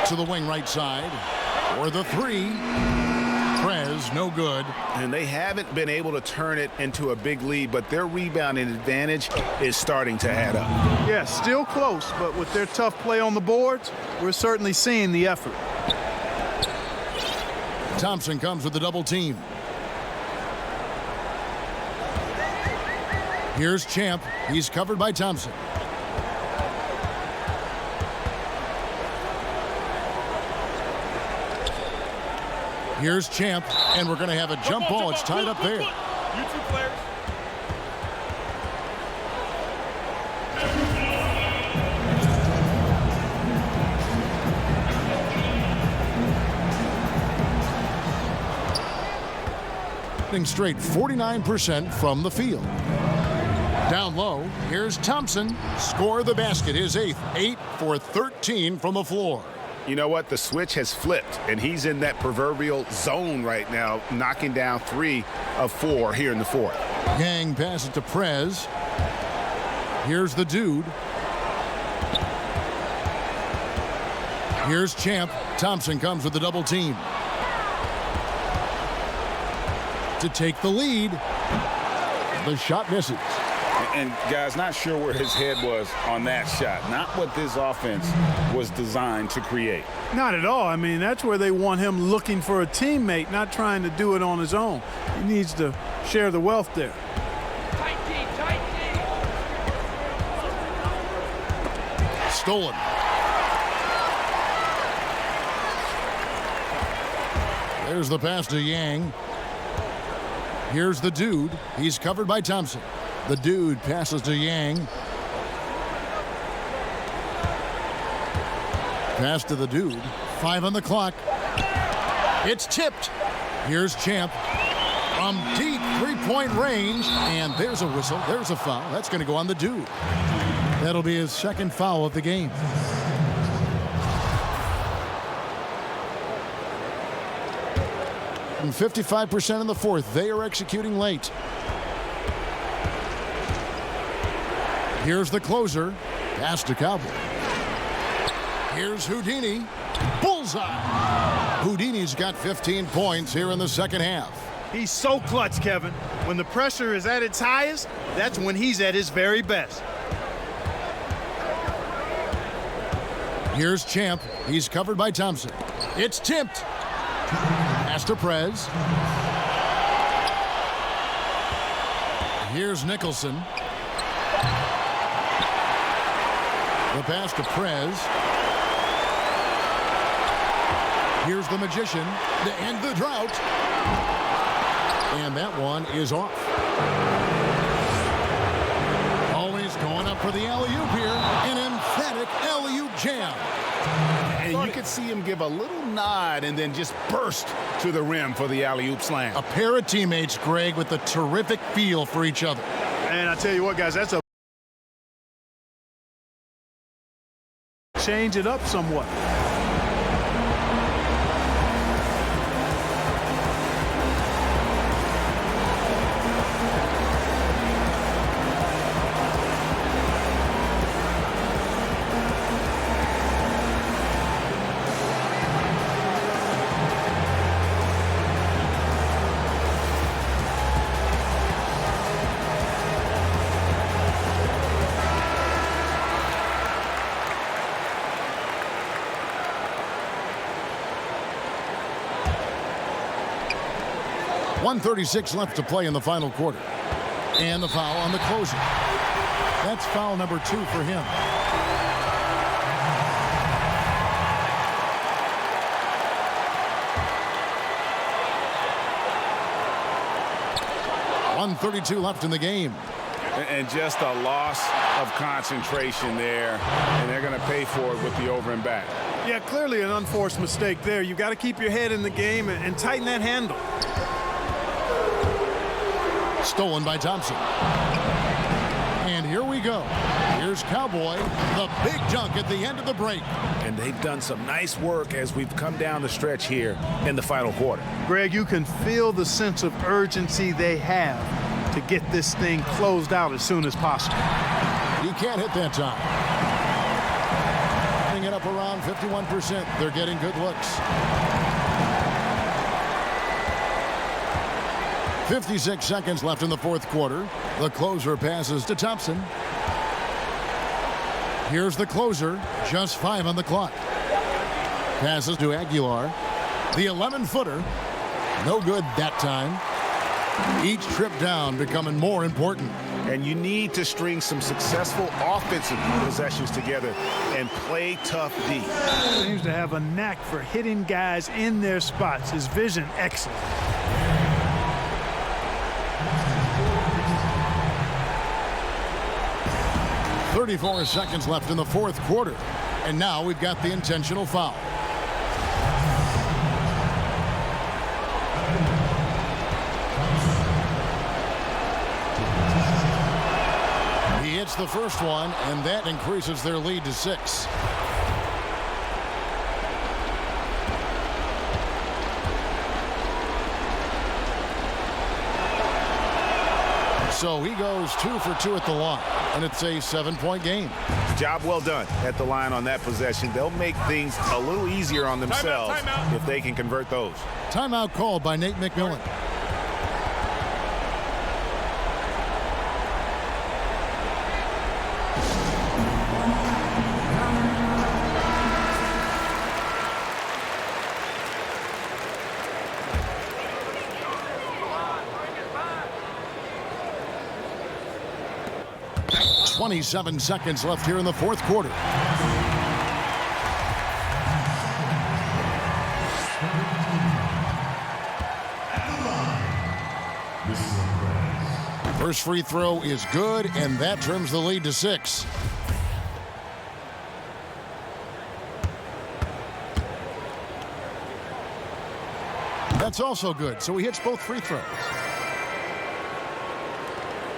To the wing right side. For the 3. Prez, no good. And they haven't been able to turn it into a big lead, but their rebounding advantage is starting to add up. Yeah, still close, but with their tough play on the boards, we're certainly seeing the effort. Thompson comes with the double team. Here's Champ. He's covered by Thompson. Here's Champ, and we're going to have a jump ball. It's tied up there. You two players. Straight 49% from the field. Down low, here's Thompson. Score the basket, his 8th. 8 for 13 from the floor. You know what? The switch has flipped, and he's in that proverbial zone right now, knocking down 3 of 4 here in the fourth. Yang passes to Prez. Here's the Dude. Here's Champ. Thompson comes with the double team to take the lead. The shot misses. And guys, not sure where his head was on that shot. Not what this offense was designed to create. Not at all. I mean, that's where they want him looking for a teammate, not trying to do it on his own. He needs to share the wealth there. Stolen. There's the pass to Yang. Here's the dude. He's covered by Thompson. The dude passes to Yang. Pass to the dude. 5 on the clock. It's tipped. Here's Champ from deep three-point range. And there's a whistle. There's a foul. That's going to go on the dude. That'll be his second foul of the game. And 55% in the fourth. They are executing late. Here's the closer. Pass to Cowboy. Here's Houdini. Bullseye. Houdini's got 15 points here in the second half. He's so clutch, Kevin. When the pressure is at its highest, that's when he's at his very best. Here's Champ. He's covered by Thompson. It's tipped. Pass to Prez. Here's Nicholson. The pass to Prez. Here's the Magician to end the drought. And that one is off. Always going up for the alley-oop here. An emphatic alley-oop jam. And you could see him give a little nod and then just burst to the rim for the alley-oop slam. A pair of teammates, Greg, with a terrific feel for each other. And I tell you what, guys, that's a change it up somewhat. .136 left to play in the final quarter. And the foul on the closer. That's foul number 2 for him. .132 left in the game. And just a loss of concentration there. And they're going to pay for it with the over and back. Yeah, clearly an unforced mistake there. You got to keep your head in the game and tighten that handle. Stolen by Thompson. And here we go. Here's Cowboy. The big dunk at the end of the break. And they've done some nice work as we've come down the stretch here in the final quarter. Greg, you can feel the sense of urgency they have to get this thing closed out as soon as possible. He can't hit that time. Putting it up around 51%. They're getting good looks. 56 seconds left in the fourth quarter. The closer passes to Thompson. Here's the closer. Just 5 on the clock. Passes to Aguilar. The 11-footer. No good that time. Each trip down becoming more important. And you need to string some successful offensive possessions together and play tough D. Seems to have a knack for hitting guys in their spots. His vision excellent. .34 seconds left in the fourth quarter. And now we've got the intentional foul. He hits the first one, and that increases their lead to 6. So he goes 2 for 2 at the line, and it's a 7-point game. Job well done at the line on that possession. They'll make things a little easier on themselves if they can convert those. Timeout called by Nate McMillan. .27 seconds left here in the fourth quarter. First free throw is good, and that trims the lead to 6. That's also good, so he hits both free throws.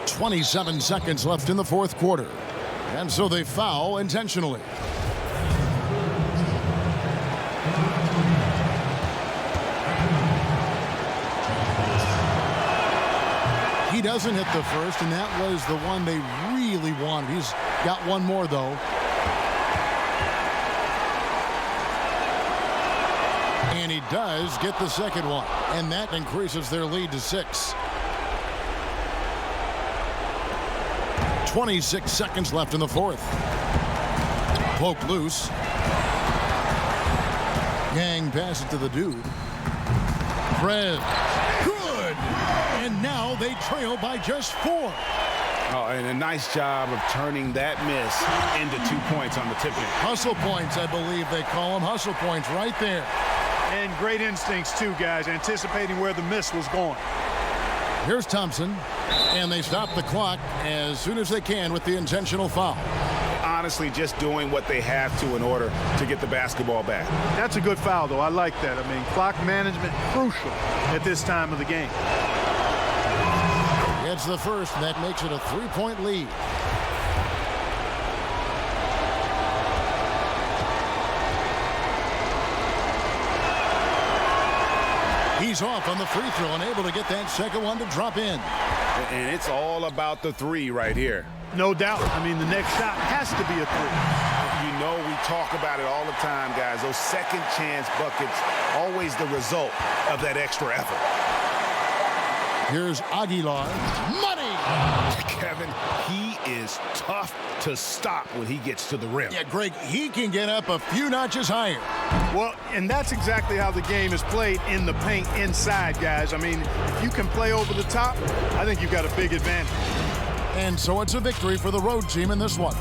27 seconds left in the fourth quarter. And so they foul intentionally. He doesn't hit the first, and that was the one they really wanted. He's got one more, though. And he does get the second one, and that increases their lead to 6. 26 seconds left in the fourth. Poke loose. Yang pass it to the dude. Fred. Good. And now they trail by just 4. Oh, and a nice job of turning that miss into 2 points on the tip-in. Hustle points, I believe they call them. Hustle points right there. And great instincts, too, guys, anticipating where the miss was going. Here's Thompson, and they stop the clock as soon as they can with the intentional foul. Honestly, just doing what they have to in order to get the basketball back. That's a good foul, though. I like that. I mean, clock management crucial at this time of the game. It's the first, and that makes it a 3-point lead. He's off on the free throw and able to get that second one to drop in. And it's all about the 3 right here. No doubt. I mean, the next shot has to be a 3. You know, we talk about it all the time, guys. Those second chance buckets, always the result of that extra effort. Here's Aguilar. Money! Kevin, he is tough to stop when he gets to the rim. Yeah, Greg, he can get up a few notches higher. Well, and that's exactly how the game is played in the paint inside, guys. I mean, if you can play over the top, I think you've got a big advantage. And so it's a victory for the road team in this one.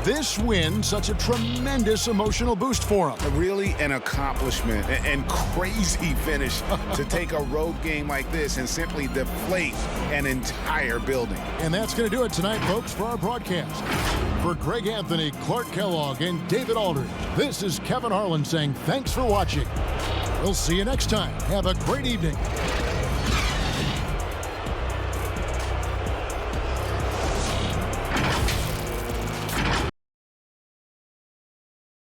This win, such a tremendous emotional boost for them. Really an accomplishment and crazy finish to take a road game like this and simply deflate an entire building. And that's going to do it tonight, folks, for our broadcast. For Greg Anthony, Clark Kellogg, and David Aldridge, this is Kevin Harlan saying thanks for watching. We'll see you next time. Have a great evening.